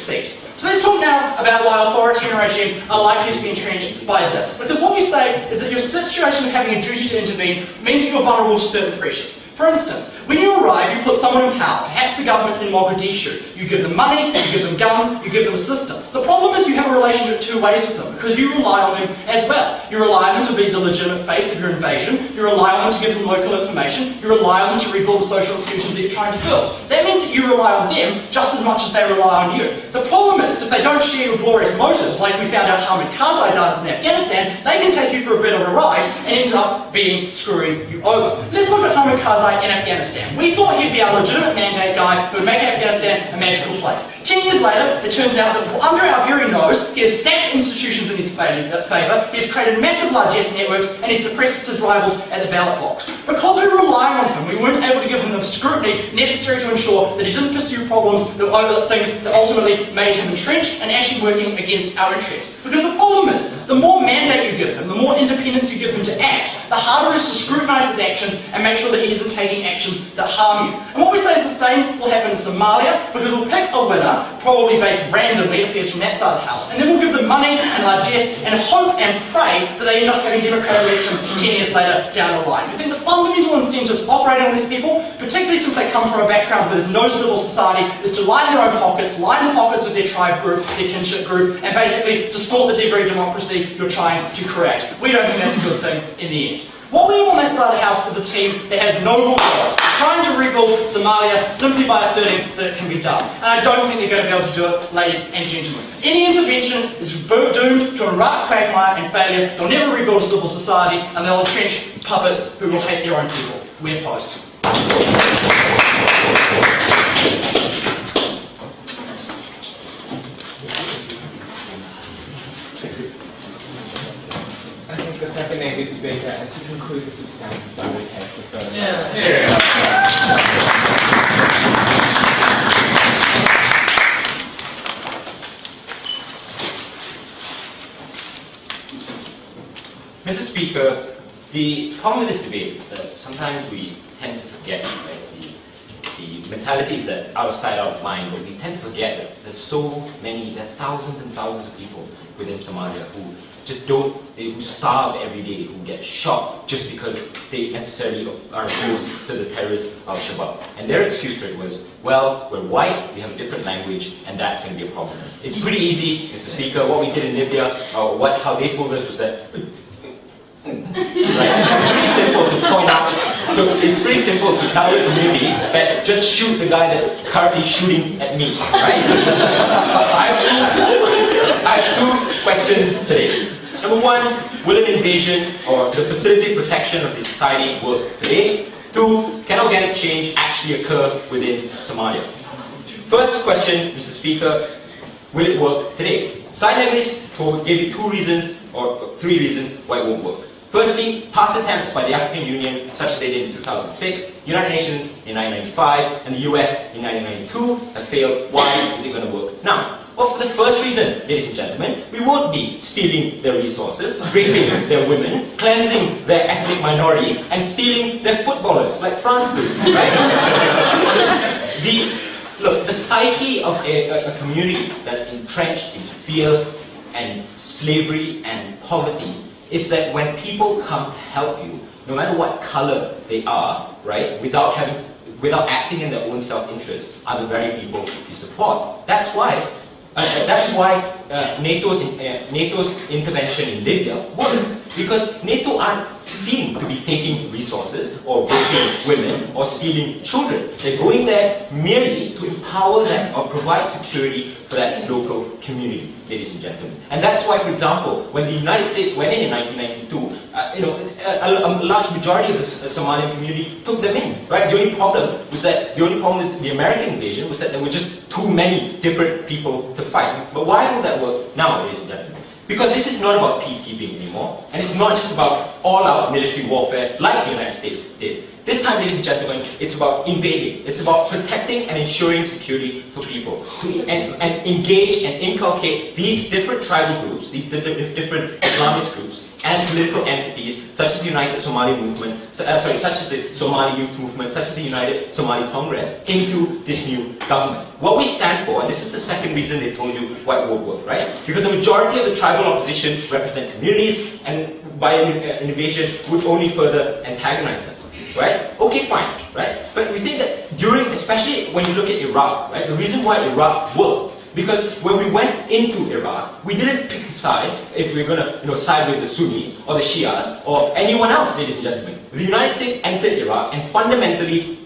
So let's talk now about why authoritarian regimes are likely to be entrenched by this. Because what we say is that your situation of having a duty to intervene means that you're vulnerable to certain pressures. For instance, when you arrive, you put someone in power, perhaps the government in Mogadishu. You give them money, you give them guns, you give them assistance. The problem is you have a relationship two ways with them, because you rely on them as well. You rely on them to be the legitimate face of your invasion, you rely on them to give them local information, you rely on them to rebuild the social institutions that you're trying to build. That means that you rely on them just as much as they rely on you. The problem is, if they don't share your glorious motives, like we found out Hamid Karzai does in Afghanistan, they can take you for a bit of a ride and end up screwing you over. Let's look at Hamid Karzai in Afghanistan. We thought he'd be our legitimate mandate guy who would make Afghanistan a magical place. 10 years later, it turns out that under our very nose, he has stacked institutions in his favour, he has created massive largesse networks, and he suppressed his rivals at the ballot box. Because we rely on him, we weren't able to give him the scrutiny necessary to ensure that he didn't pursue problems that over things that ultimately made him entrenched and actually working against our interests. Because the problem is, the more mandate you give him, the more independence you give him to act, the harder it is to scrutinise his actions and make sure that he isn't taking actions that harm you. And what we say is the same will happen in Somalia, because we'll pick a winner, probably based randomly, it appears from that side of the house, and then we'll give them money and largesse and hope and pray that they end up having democratic elections 10 years later down the line. We think the fundamental incentives operating on these people, particularly since they come from a background where there's no civil society, is to line their own pockets, line the pockets of their tribe group, their kinship group, and basically distort the very democracy you're trying to create. We don't think that's a good thing in the end. What we have on that side of the house is a team that has noble goals, trying to rebuild Somalia simply by asserting that it can be done. And I don't think they're going to be able to do it, ladies and gentlemen. Any intervention is doomed to a right quagmire and failure. They'll never rebuild a civil society, and they'll entrench puppets who will hate their own people. We're opposed. The second native speaker, and to conclude the substantive family case of further. Mr. Speaker, the problem with this debate is that sometimes we tend to forget, right, the mentalities that outside our mind, but we tend to forget that there are thousands and thousands of people within Somalia who just who starve every day, who get shot just because they necessarily are opposed to the terrorists of Al-Shabaab. And their excuse for it was, well, we're white, we have a different language, and that's going to be a problem. It's pretty easy, Mr. Speaker, what we did in Libya, how they told us was that, right? It's pretty simple to point out, it's pretty simple to tell the community that just shoot the guy that's currently shooting at me, right? I have two questions today. Number one, will an invasion or the facilitated protection of the society work today? Two, can organic change actually occur within Somalia? First question, Mr. Speaker, will it work today? Side negatives gave you two reasons or three reasons why it won't work. Firstly, past attempts by the African Union, such as they did in 2006, United Nations in 1995, and the US in 1992 have failed. Why is it going to work now? Well, for the first reason, ladies and gentlemen, we won't be stealing their resources, raping their women, cleansing their ethnic minorities, and stealing their footballers, like France do, right? The psyche of a community that's entrenched in fear and slavery and poverty is that when people come to help you, no matter what color they are, right, without acting in their own self-interest, are the very people you support. That's why NATO's intervention in Libya worked, because NATO aren't seen to be taking resources or raping women or stealing children. They're going there merely to empower them or provide security for that local community, ladies and gentlemen. And that's why, for example, when the United States went in 1992, a large majority of the Somalian community took them in. Right? The only problem with the American invasion was that there were just too many different people to fight. But why will that work now, ladies and gentlemen? Because this is not about peacekeeping anymore, and it's not just about all-out military warfare like the United States did. This time, ladies and gentlemen, it's about invading. It's about protecting and ensuring security for people, and engage and inculcate these different tribal groups, these different Islamist groups, and political entities such as the United Somali Movement, such as the Somali Youth Movement, such as the United Somali Congress, into this new government. What we stand for, and this is the second reason they told you why it won't work, right? Because the majority of the tribal opposition represent communities, and by an invasion would only further antagonize them. Right? Okay, fine, right? But we think that during, especially when you look at Iraq, right? The reason why Iraq worked, because when we went into Iraq, we didn't pick a side if we were going to, side with the Sunnis or the Shias or anyone else, ladies and gentlemen. The United States entered Iraq and fundamentally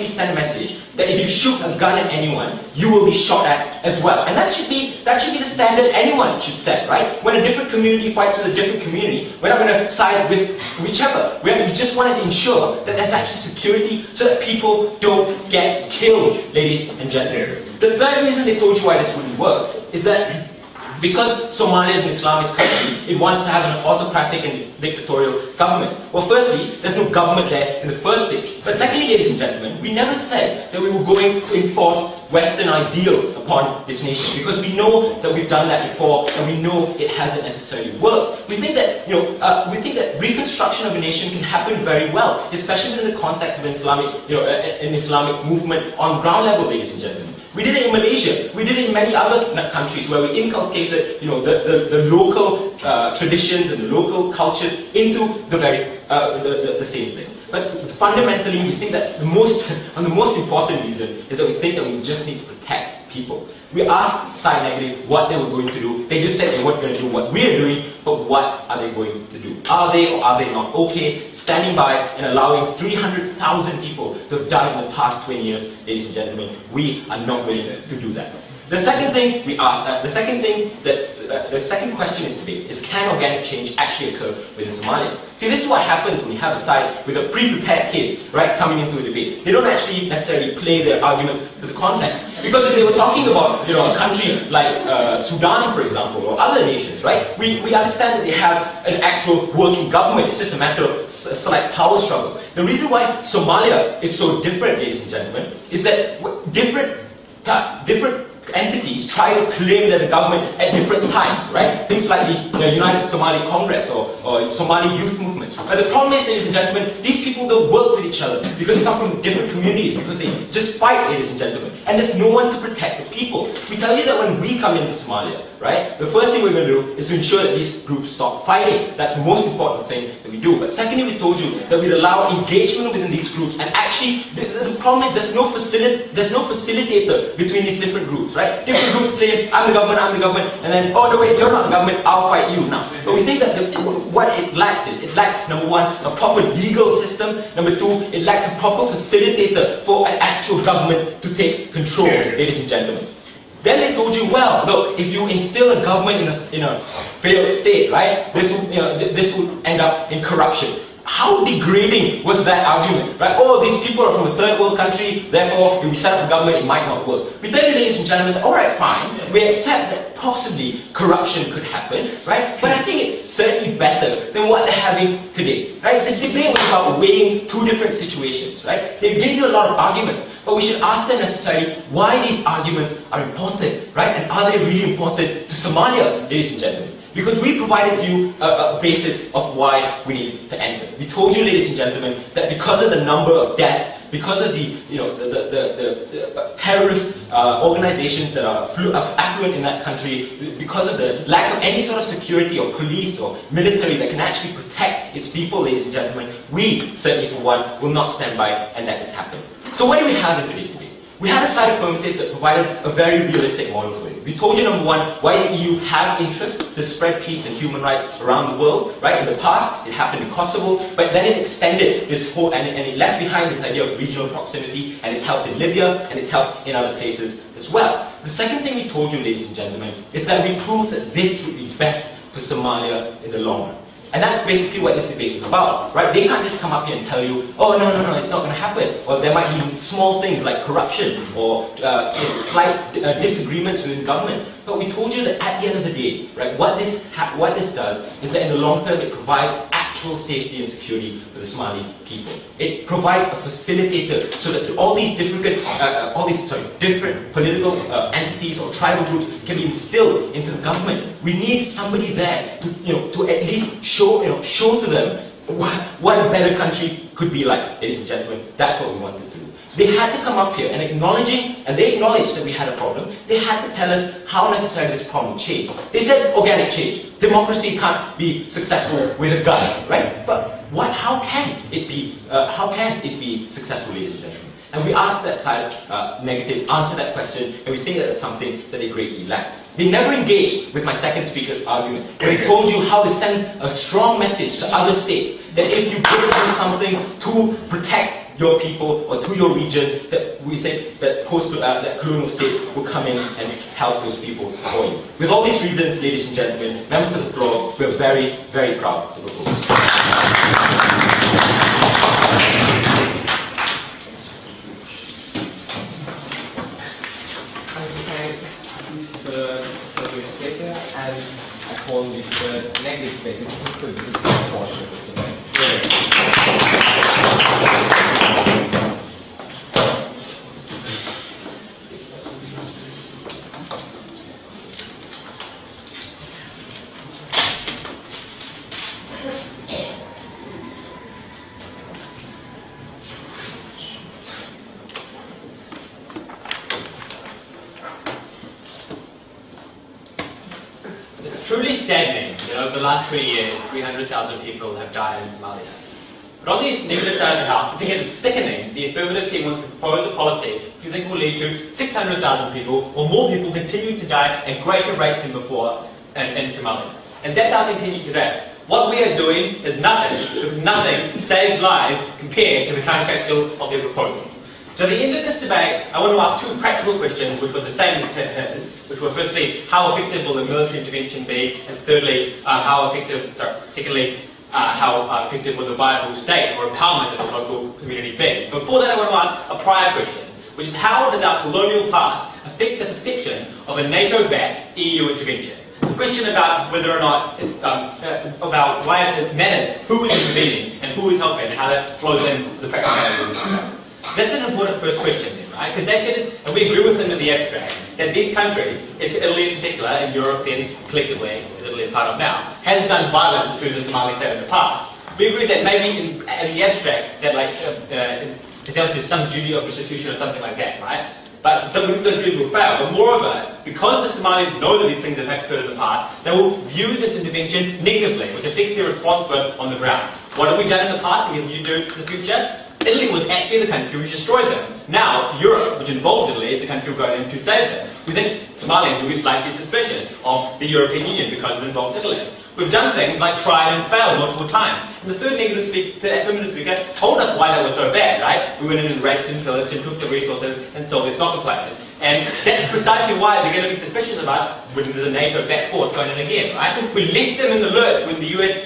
sent a message that if you shoot a gun at anyone, you will be shot at as well. And that should be the standard anyone should set, right? When a different community fights with a different community, we're not going to side with whichever. We just want to ensure that there's actually security so that people don't get killed, ladies and gentlemen. The third reason they told you why this wouldn't work is that because Somalia is an Islamist country, it wants to have an autocratic and dictatorial government. Well, firstly, there's no government there in the first place. But secondly, ladies and gentlemen, we never said that we were going to enforce Western ideals upon this nation, because we know that we've done that before, and we know it hasn't necessarily worked. We think that reconstruction of a nation can happen very well, especially in the context of an Islamic movement on ground level, ladies and gentlemen. We did it in Malaysia. We did it in many other countries where we inculcated, the local traditions and the local cultures into the same thing. But fundamentally, we think that the most important reason is that we think that we just need to protect people. We asked Side Negative what they were going to do. They just said they weren't going to do what we are doing, but what are they going to do? Are they or are they not okay standing by and allowing 300,000 people to have died in the past 20 years, ladies and gentlemen? We are not willing to do that. The second question is debate is, can organic change actually occur within Somalia? See, this is what happens when you have a side with a pre-prepared case, right, coming into a debate. They don't actually necessarily play their arguments to the context. Because if they were talking about, a country like Sudan, for example, or other nations, right, we understand that they have an actual working government. It's just a matter of a slight power struggle. The reason why Somalia is so different, ladies and gentlemen, is that different entities try to claim they're the government at different times, right? Things like the United Somali Congress or Somali Youth Movement. But the problem is, ladies and gentlemen, these people don't work with each other because they come from different communities, because they just fight, ladies and gentlemen. And there's no one to protect the people. We tell you that when we come into Somalia, right, the first thing we're going to do is to ensure that these groups stop fighting. That's the most important thing that we do. But secondly, we told you that we'd allow engagement within these groups, and actually, the problem is there's no facilitator between these different groups, right? Different groups claim, I'm the government, and then, oh no wait, you're not the government, I'll fight you now. But we think that what it lacks, number one, a proper legal system. Number two, it lacks a proper facilitator for an actual government to take control, ladies and gentlemen. Then they told you, well, look, if you instill a government in a failed state, right, this would end up in corruption. How degrading was that argument, right? Oh, these people are from a third world country, therefore, if we set up a government, it might not work. We tell you, ladies and gentlemen, alright, fine, we accept that possibly corruption could happen, right? But I think it's certainly better than what they're having today, right? This debate was about weighing two different situations, right? They gave you a lot of arguments, but we should ask them necessarily why these arguments are important, right? And are they really important to Somalia, ladies and gentlemen? Because we provided you a basis of why we need to enter. We told you, ladies and gentlemen, that because of the number of deaths, because of the terrorist organizations that are affluent in that country, because of the lack of any sort of security or police or military that can actually protect its people, ladies and gentlemen, we, certainly for one, will not stand by and let this happen. So what do we have in today's debate? We had a side affirmative that provided a very realistic model for you. We told you, number one, why the EU have interest to spread peace and human rights around the world, right? In the past, it happened in Kosovo, but then it extended this whole, and it left behind this idea of regional proximity, and it's helped in Libya, and it's helped in other places as well. The second thing we told you, ladies and gentlemen, is that we proved that this would be best for Somalia in the long run. And that's basically what this debate is about, right? They can't just come up here and tell you, oh, no, it's not going to happen. Or there might be small things like corruption or slight disagreements within government. But we told you that at the end of the day, right, what this does is that in the long term it provides actual actual safety and security for the Somali people. It provides a facilitator so that all these different political entities or tribal groups can be instilled into the government. We need somebody there to at least show to them what a better country could be like. Ladies and gentlemen, that's what we want to do. They had to come up here and they acknowledged that we had a problem. They had to tell us how necessary this problem changed. They said organic change. Democracy can't be successful with a gun, right? But how can it be successful, ladies and gentlemen? And we asked that side negative answer that question, and we think that that's something that they greatly lack. They never engaged with my second speaker's argument, where he told you how this sends a strong message to other states that if you go do something to protect your people or to your region, that we think that that colonial states will come in and help those people for you. With all these reasons, ladies and gentlemen, members of the floor, we're very, very proud of the proposal. And I call the negative statements to include the success portion of this event. Truly saddening that over the last 20 years, 300,000 people have died in Somalia. But on the negative side of the house, I think it's sickening the affirmative team wants to propose a policy which we think will lead to 600,000 people or more people continuing to die at greater rates than before in Somalia. And that's our continues today. What we are doing is nothing, because nothing saves lives compared to the counterfactual of their proposal. So at the end of this debate, I want to ask two practical questions, which were the same as his, which were firstly, how effective will the military intervention be, and thirdly, how effective will the viable state or empowerment of the local community be. Before that, I want to ask a prior question, which is how does our colonial past affect the perception of a NATO-backed EU intervention? The question about whether or not it's about why it matters who is intervening and who is helping and how that flows in the practicality. That's an important first question then, right? Because they said, and we agree with them in the abstract, that these countries, Italy in particular, and Europe then collectively, as Italy is part of now, has done violence to the Somali state in the past. We agree that maybe in the abstract, that establishes some duty of restitution or something like that, right? But those duties will fail. But moreover, because the Somalis know that these things have occurred in the past, they will view this intervention negatively, which affects their response to it on the ground. What have we done in the past and can you do in the future? Italy was actually the country which destroyed them. Now, Europe, which involves Italy, is the country going in to save them. We think Somalians will be slightly suspicious of the European Union because it involves Italy. We've done things like tried and failed multiple times. And the third negative speaker told us why that was so bad, right? We went in and raped and pillaged and took the resources and sold their soccer players. And that's precisely why they're going to be suspicious of us when there's a NATO-backed force going in again, right? We left them in the lurch when the US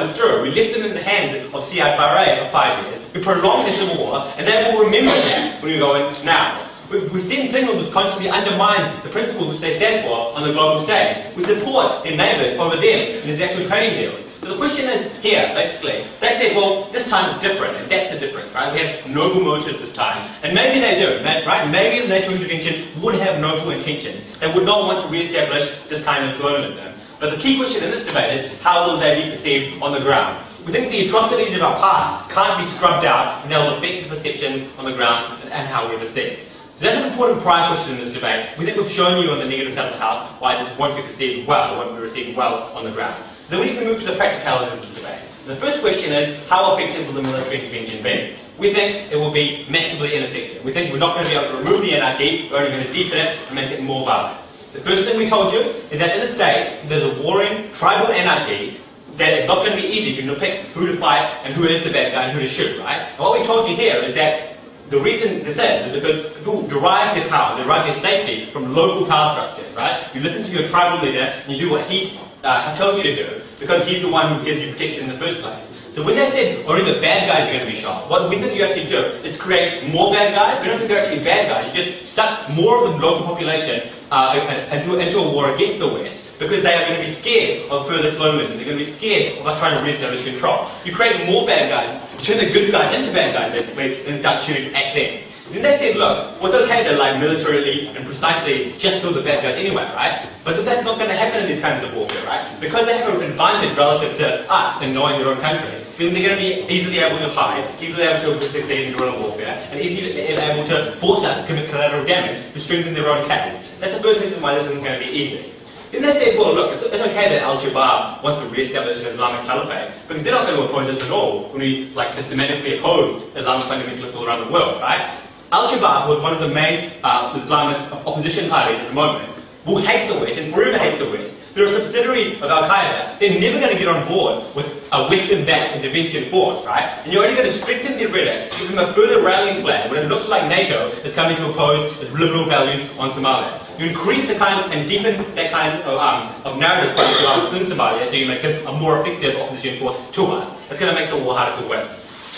withdrew. We left them in the hands of Siad Barre for 5 years. We prolonged the civil war, and they will remember that when we go in now. We send signals which constantly undermine the principles which they stand for on the global stage. We support their neighbours over them in these actual trading deals. So the question is here, basically, they said, well, this time it's different, and that's the difference, right? We have noble motives this time. And maybe they do, right? Maybe the NATO intervention would have noble intentions. They would not want to re-establish this kind of colonialism. But the key question in this debate is, how will they be perceived on the ground? We think the atrocities of our past can't be scrubbed out, and they'll affect the perceptions on the ground and how we're perceived. So that's an important prior question in this debate. We think we've shown you on the negative side of the house why this won't be perceived well, or won't be received well on the ground. Then we need to move to the practicalities of this debate. The first question is, how effective will the military intervention be? We think it will be massively ineffective. We think we're not going to be able to remove the anarchy, we're only going to deepen it and make it more violent. The first thing we told you is that in a state, there's a warring tribal anarchy that it's not going to be easy to pick who to fight and who is the bad guy and who to shoot, right? And what we told you here is that the reason this is because people derive their power, derive their safety from local power structures, right? You listen to your tribal leader and you do what he tells you to do because he's the one who gives you protection in the first place. So when they said only the bad guys are going to be shot, what we think you actually do is create more bad guys. We don't think they're actually bad guys. You just suck more of the local population into a war against the West because they are going to be scared of further colonialism. They're going to be scared of us trying to re-establish control. You create more bad guys, turn the good guys into bad guys, basically, and start shooting at them. Then they said, look, well, it's okay to like militarily and precisely just kill the bad guys anyway, right? But that's not going to happen in these kinds of warfare, right? Because they have an advantage relative to us in knowing their own country, then they're going to be easily able to hide, easily able to succeed in guerrilla warfare, and easily able to force us to commit collateral damage to strengthen their own case. That's the first reason why this isn't going to be easy. Then they said, well, look, it's okay that Al-Shabaab wants to re-establish an Islamic caliphate, because they're not going to oppose this at all when we like systematically oppose Islamic fundamentalists all around the world, right? Al-Shabaab was one of the main Islamist opposition parties at the moment, who hate the West and forever hate the West. They're a subsidiary of Al-Qaeda. They're never going to get on board with a Western-backed intervention force, right? And you're only going to strengthen their rhetoric, give them a further rallying flag when it looks like NATO is coming to oppose its liberal values on Somalia. You increase the kind and deepen that kind of narrative within Somalia, so you make them a more effective opposition force to us. It's going to make the war harder to win.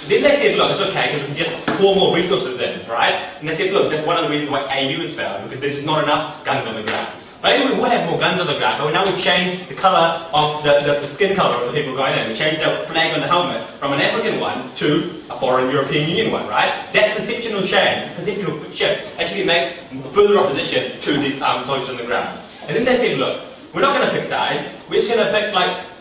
Then they said, look, it's okay because we can just pour more resources in, right? And they said, look, that's one of the reasons why AU is failed, because there's just not enough guns on the ground. Maybe we will have more guns on the ground, but now we've changed the colour of the skin colour of the people going in. We changed the flag on the helmet from an African one to a foreign European Union one, right? That perceptual change, perceptual shift, actually makes further opposition to these soldiers on the ground. And then they said, look, we're not going to pick sides. We're just going to pick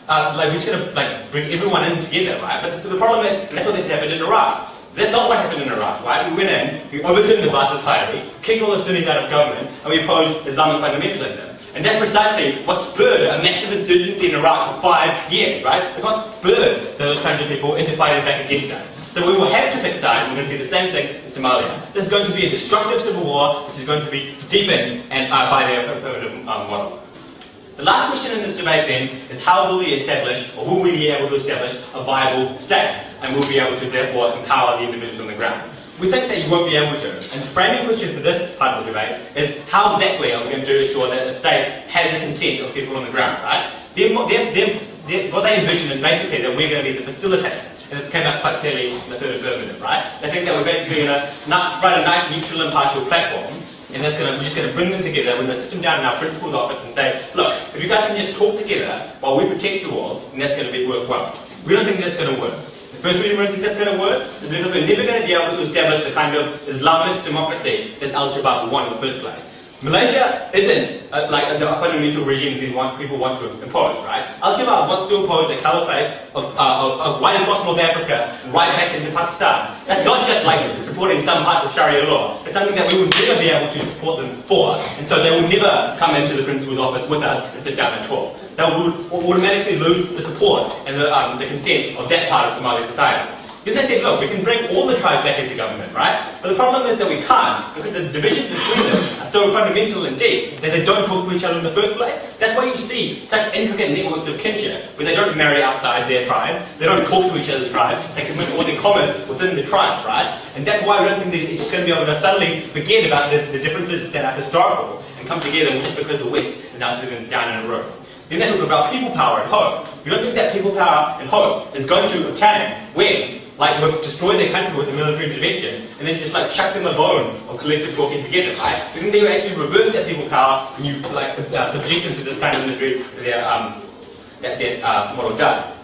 we're just going to bring everyone in together, right? But the problem is, and that's what this happened in Iraq. That's not what happened in Iraq, right? We went in, we overturned the Ba'athist Party, kicked all the Sunnis out of government, and we opposed Islamic fundamentalism. And that's precisely what spurred a massive insurgency in Iraq for 5 years, right? It's what spurred those kinds of people into fighting back against us. So we will have to pick sides. We're going to see the same thing in Somalia. There's going to be a destructive civil war, which is going to be deepened by their affirmative model. The last question in this debate then is how will we establish, or will we be able to establish a viable state, and will we be able to therefore empower the individuals on the ground? We think that you won't be able to. And the framing question for this part of the debate is how exactly are we going to ensure that the state has the consent of people on the ground, right? What they envision is basically that we're going to be the facilitator. And this came out quite clearly in the third affirmative, right? They think that we're basically going to provide a nice neutral impartial platform, and we're just going to bring them together. We're going to sit them down in our principal's office and say, look, if you guys can just talk together while we protect you all, then that's going to work well. We don't think that's going to work. The first reason we don't think that's going to work is because we're never going to be able to establish the kind of Islamist democracy that Al-Shabaab would want in the first place. Malaysia isn't like a fundamental regime that people want to impose, right? Al-Shabaab wants to impose a caliphate of right across North Africa and right back into Pakistan. That's not just like supporting some parts of Sharia law. It's something that we would never be able to support them for. And so they will never come into the principal's office with us and sit down and talk. They would automatically lose the support and the consent of that part of Somali society. Then they said, look, we can bring all the tribes back into government, right? But the problem is that we can't, because the divisions between them are so fundamental and deep that they don't talk to each other in the first place. That's why you see such intricate networks of kinship, where they don't marry outside their tribes, they don't talk to each other's tribes, they commit all their commerce within the tribes, right? And that's why we don't think that it's just going to be able to suddenly forget about the differences that are historical and come together just because the West is now sitting down in a room. Then they talk about people power and hope. We don't think that people power and hope is going to obtain when we've destroyed their country with a military intervention and then just chuck them a bone of collective talking together, right? We think they will actually reverse that people power when you subject them to this kind of military that their model does.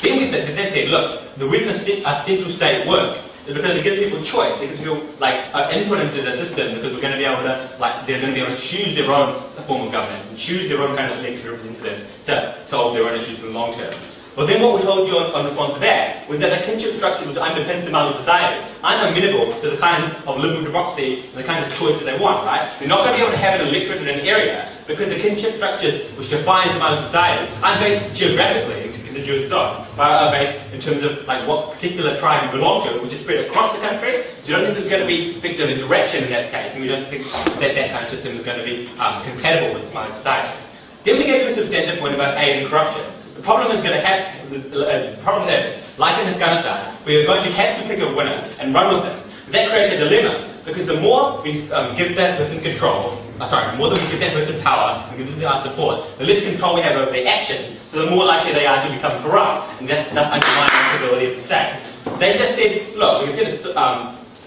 Then they say, look, the reason a central state works is because it gives people choice. It gives people input into the system, because we're going to be able to they're going to be able to choose their own form of governance and choose their own kind of elected representatives to solve their own issues in the long term. Well, then what we told you in response to that was that the kinship structure which underpins Somali society aren't amenable to the kinds of liberal democracy and the kinds of choice that they want, right? They're not going to be able to have an electorate in an area because the kinship structures which define Somali society aren't based geographically into contiguous zones, but are based in terms of what particular tribe you belong to, which is spread across the country. So you don't think there's going to be effective interaction in that case, and we don't think that that kind of system is going to be compatible with Somali society. Then we gave you a substantive point about aid and corruption. The problem is going to happen. The problem is, like in Afghanistan, we are going to have to pick a winner and run with them. That creates a dilemma, because the more we give that person control, the more that we give that person power and give them our support, the less control we have over their actions, so the more likely they are to become corrupt, and that undermines the stability of the state. They just said, look, we can set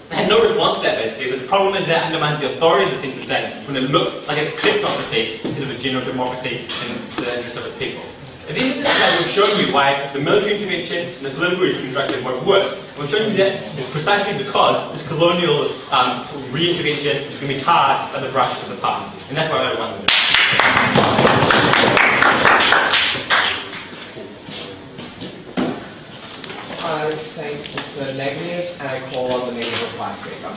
They had no response to that basically, but the problem is that undermines the authority of the central bank when it looks like a kleptocracy instead of a general democracy in the interest of its people. At the end of this slide, we've shown you why the military intervention and the political reconstruction won't work. And we've shown you that it's precisely because this colonial re-intervention is going to be tarred by the brush of the past. And that's why I want to do it. I thank Mr. Negative, and I call on the negative reply speaker.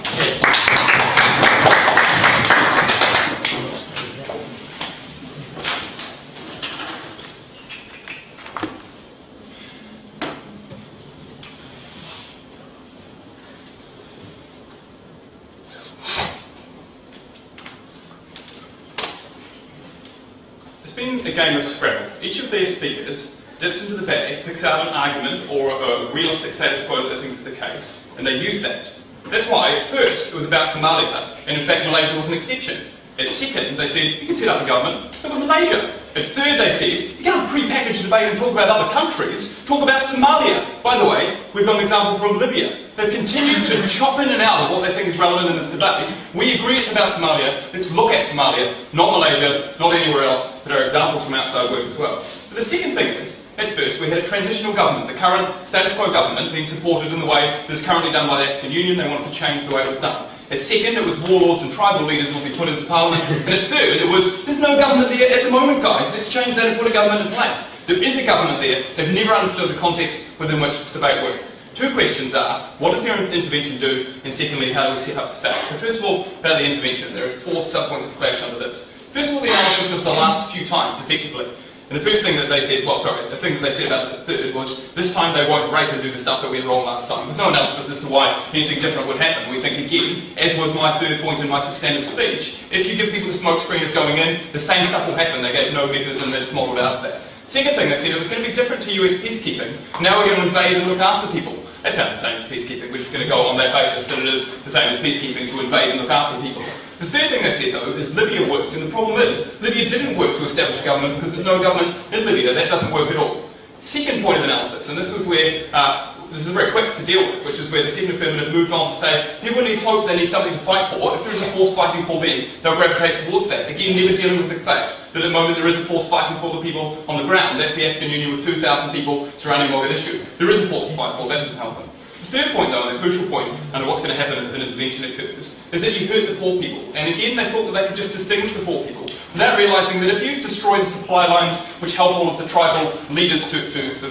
It's been a game of Scrabble. Each of their speakers dips into the bag, picks out an argument or a realistic status quo that they think is the case, and they use that. That's why, at first, it was about Somalia, and in fact Malaysia was an exception. At second, they said, you can set up a government, look at Malaysia. At third, they said, you can't pre-package the debate and talk about other countries, talk about Somalia. By the way, we've got an example from Libya. They've continued to chop in and out of what they think is relevant in this debate. We agree it's about Somalia, let's look at Somalia, not Malaysia, not anywhere else, but our examples from outside work as well. But the second thing is, at first we had a transitional government, the current status quo government being supported in the way that is currently done by the African Union. They wanted to change the way it was done. At second, it was warlords and tribal leaders will be put into parliament. And at third, it was, there's no government there at the moment, guys. Let's change that and put a government in place. There is a government there. They've never understood the context within which this debate works. Two questions are, what does their intervention do? And secondly, how do we set up the state? So first of all, about the intervention. There are 4 sub-points of clash under this. First of all, the analysis of the last few times, effectively. And the first thing that they said, the thing that they said about this at third was, this time they won't rape and do the stuff that went wrong last time. With no analysis as to why anything different would happen. We think, again, as was my third point in my substantive speech, if you give people the smoke screen of going in, the same stuff will happen. They gave no mechanism that's modelled out of that. Second thing they said, it was going to be different to US peacekeeping. Now we're going to invade and look after people. That sounds the same as peacekeeping. We're just going to go on that basis that it is the same as peacekeeping to invade and look after people. The third thing they said, though, is Libya worked, and the problem is, Libya didn't work to establish a government because there's no government in Libya. That doesn't work at all. Second point of analysis, and this was where, this is very quick to deal with, which is where the second affirmative moved on to say, people need hope, they need something to fight for. If there is a force fighting for them, they'll gravitate towards that. Again, never dealing with the fact that at the moment there is a force fighting for the people on the ground. That's the African Union with 2,000 people surrounding Mogadishu. There is a force to fight for, that doesn't help them. The third point, though, and the crucial point under what's going to happen if an intervention occurs, is that you hurt the poor people. And again, they thought that they could just distinguish the poor people, without realising that if you destroy the supply lines which help all of the tribal leaders to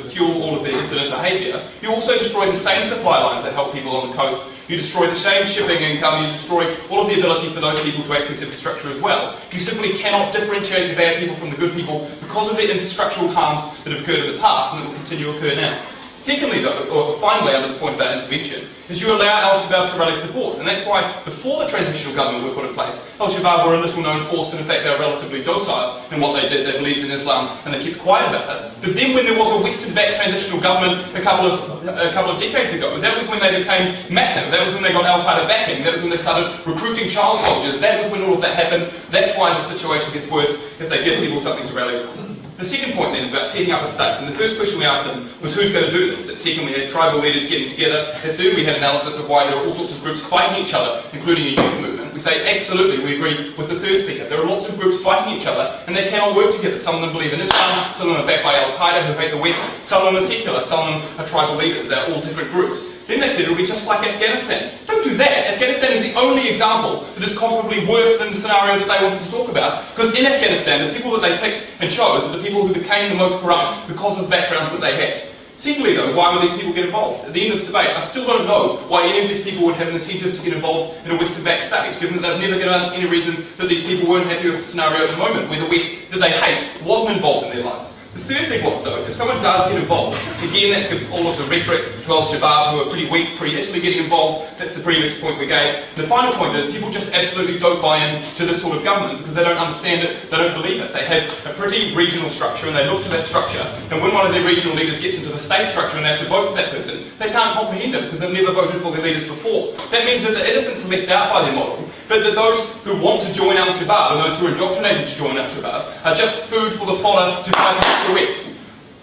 fuel all of their dissident behaviour, you also destroy the same supply lines that help people on the coast. You destroy the same shipping income, you destroy all of the ability for those people to access infrastructure as well. You simply cannot differentiate the bad people from the good people because of the infrastructural harms that have occurred in the past and that will continue to occur now. Secondly, though, or finally, on this point about intervention, is you allow Al-Shabaab to rally support. And that's why, before the transitional government were put in place, Al-Shabaab were a little-known force, and in fact they were relatively docile in what they did. They believed in Islam, and they kept quiet about it. But then when there was a Western-backed transitional government a couple of decades ago, that was when they became massive. That was when they got Al-Qaeda backing. That was when they started recruiting child soldiers. That was when all of that happened. That's why the situation gets worse if they give people something to rally around. The second point then is about setting up a state, and the first question we asked them was who's going to do this? At second we had tribal leaders getting together, at third we had analysis of why there are all sorts of groups fighting each other, including a youth movement. We say absolutely, we agree with the third speaker. There are lots of groups fighting each other and they cannot work together. Some of them believe in Islam, some of them are backed by Al-Qaeda who hate the West, some of them are secular, some of them are tribal leaders. They're all different groups. Then they said it'll be just like Afghanistan. Don't do that. Afghanistan is the only example that is comparably worse than the scenario that they wanted to talk about. Because in Afghanistan, the people that they picked and chose are the people who became the most corrupt because of the backgrounds that they had. Secondly, though, why would these people get involved? At the end of this debate, I still don't know why any of these people would have an incentive to get involved in a Western-backed state, given that they've never given us any reason that these people weren't happy with the scenario at the moment, where the West that they hate wasn't involved in their lives. The third thing was, though, if someone does get involved, again, that gives all of the rhetoric to Al-Shabaab, who are pretty weak, pretty Italy getting involved. That's the previous point we gave. The final point is people just absolutely don't buy in to this sort of government because they don't understand it, they don't believe it. They have a pretty regional structure and they look to that structure, and when one of their regional leaders gets into the state structure and they have to vote for that person, they can't comprehend it because they've never voted for their leaders before. That means that the innocents are left out by their model, but that those who want to join Al-Shabaab and those who are indoctrinated to join Al-Shabaab are just food for the fodder to try and the West.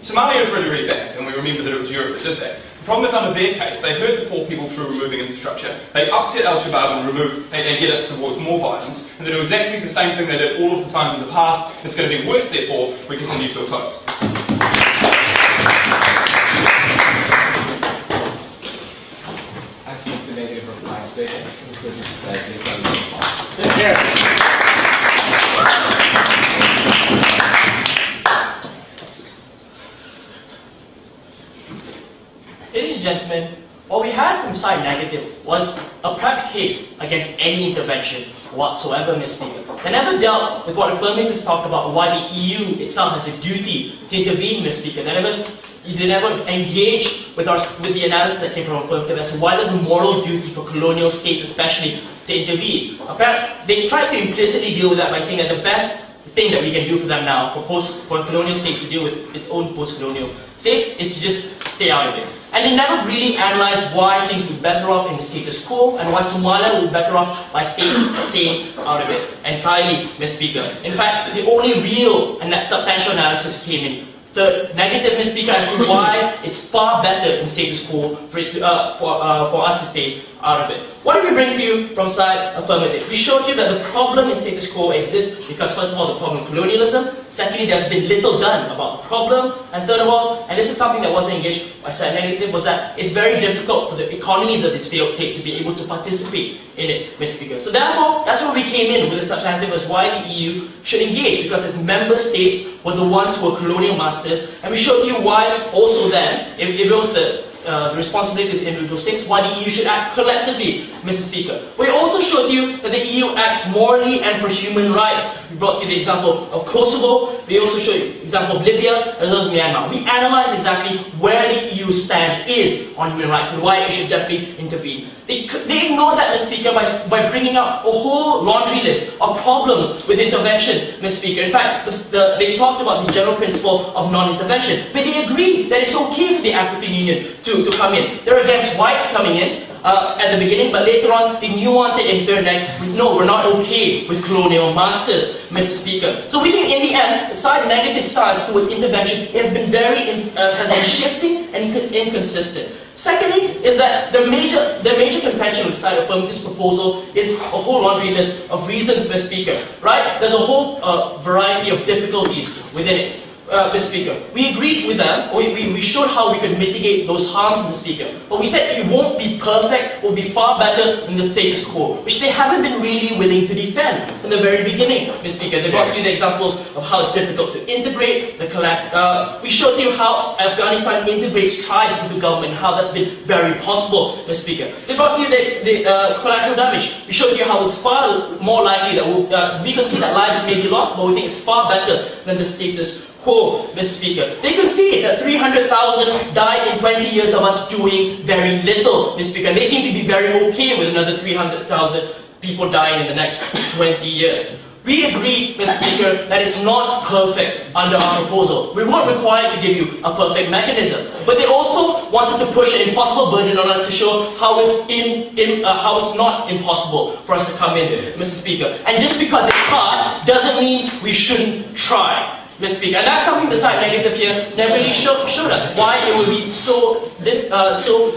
Somalia is really, really bad, and we remember that it was Europe that did that. problem is, under their case, they hurt the poor people through removing infrastructure, they upset Al-Shabaab and get us towards more violence, and they do exactly the same thing they did all of the times in the past. It's going to be worse, therefore, we continue to oppose. I think the negative reply statements concludes slightly from Ladies and gentlemen, what we had from side negative was a prepped case against any intervention whatsoever, Mr. Speaker. They never dealt with what Affirmative talked about, why the EU itself has a duty to intervene, Mr. Speaker. They never engaged with the analysis that came from Affirmative as to why there's a moral duty for colonial states especially to intervene. Apparently, they tried to implicitly deal with that by saying that the best thing that we can do for them now, for colonial states to deal with its own post-colonial states, is to just stay out of it. And they never really analysed why things would be better off in the status quo and why Somalia would be better off by states staying out of it entirely, Mr. Speaker. In fact, the only real and that substantial analysis came in third negative, Mr. Speaker, as to why it's far better in status quo for us to stay out of it. What did we bring to you from side Affirmative? We showed you that the problem in status quo exists because, first of all, the problem of colonialism. Secondly, there's been little done about the problem. And third of all, and this is something that wasn't engaged by side negative, was that it's very difficult for the economies of these failed states to be able to participate in it, Mr. Speaker. So therefore, that's where we came in with the substantive as why the EU should engage, because its member states were the ones who were colonial masters, and we showed you why also then, if it was the responsibility of the individual states, why the EU should act collectively, Mr. Speaker. We also showed you that the EU acts morally and for human rights. We brought you the example of Kosovo. We also showed you the example of Libya as well as Myanmar. We analysed exactly where the EU stand is on human rights and why it should definitely intervene. They ignored that, Mr. Speaker, by bringing up a whole laundry list of problems with intervention, Mr. Speaker. In fact, they talked about this general principle of non-intervention, but they agreed that it's okay for the African Union to come in. They're against whites coming in at the beginning, but later on they nuance it in third neck. No, we're not okay with colonial masters, Mr. Speaker. So we think in the end, the side negative stance towards intervention has been has been shifting and inconsistent. Secondly, is that the major contention with side Affirmative's proposal is a whole laundry list of reasons, Mr. Speaker. Right? There's a whole variety of difficulties within it. Mr. Speaker, we agreed with them, we showed how we could mitigate those harms, Mr. Speaker, but we said it won't be perfect, it will be far better than the status quo, which they haven't been really willing to defend in the very beginning, Mr. Speaker. They brought you the examples of how it's difficult to integrate, we showed you how Afghanistan integrates tribes with the government, how that's been very possible, Mr. Speaker. They brought you the collateral damage. We showed you how it's far more likely that we can see that lives may be lost, but we think it's far better than the status quo, Mr. Speaker. They can see that 300,000 died in 20 years of us doing very little, Mr. Speaker. And they seem to be very okay with another 300,000 people dying in the next 20 years. We agree, Mr. Speaker, that it's not perfect under our proposal. We weren't required to give you a perfect mechanism. But they also wanted to push an impossible burden on us to show how it's not impossible for us to come in, Mr. Speaker. And just because it's hard doesn't mean we shouldn't try, Mr. Speaker. And that's something the side negative here never really showed us, why it would be so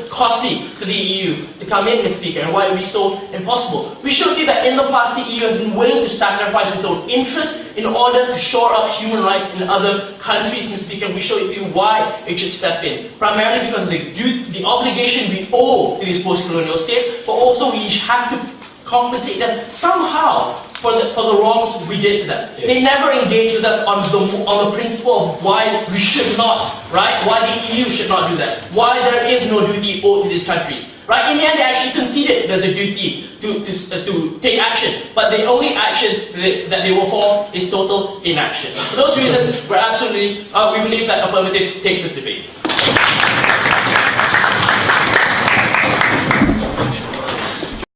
costly to the EU to come in, Mr. Speaker, and why it would be so impossible. We showed you that in the past the EU has been willing to sacrifice its own interests in order to shore up human rights in other countries, Mr. Speaker. And we showed you why it should step in. Primarily because of the obligation we owe to these post-colonial states, but also we have to compensate them somehow for the wrongs we did to them. Yeah. They never engaged with us on the principle of why we should not, right? Why the EU should not do that. Why there is no duty owed to these countries. Right? In the end, they actually conceded there's a duty to take action, but the only action that they will for is total inaction. For those reasons, we believe that Affirmative takes this debate.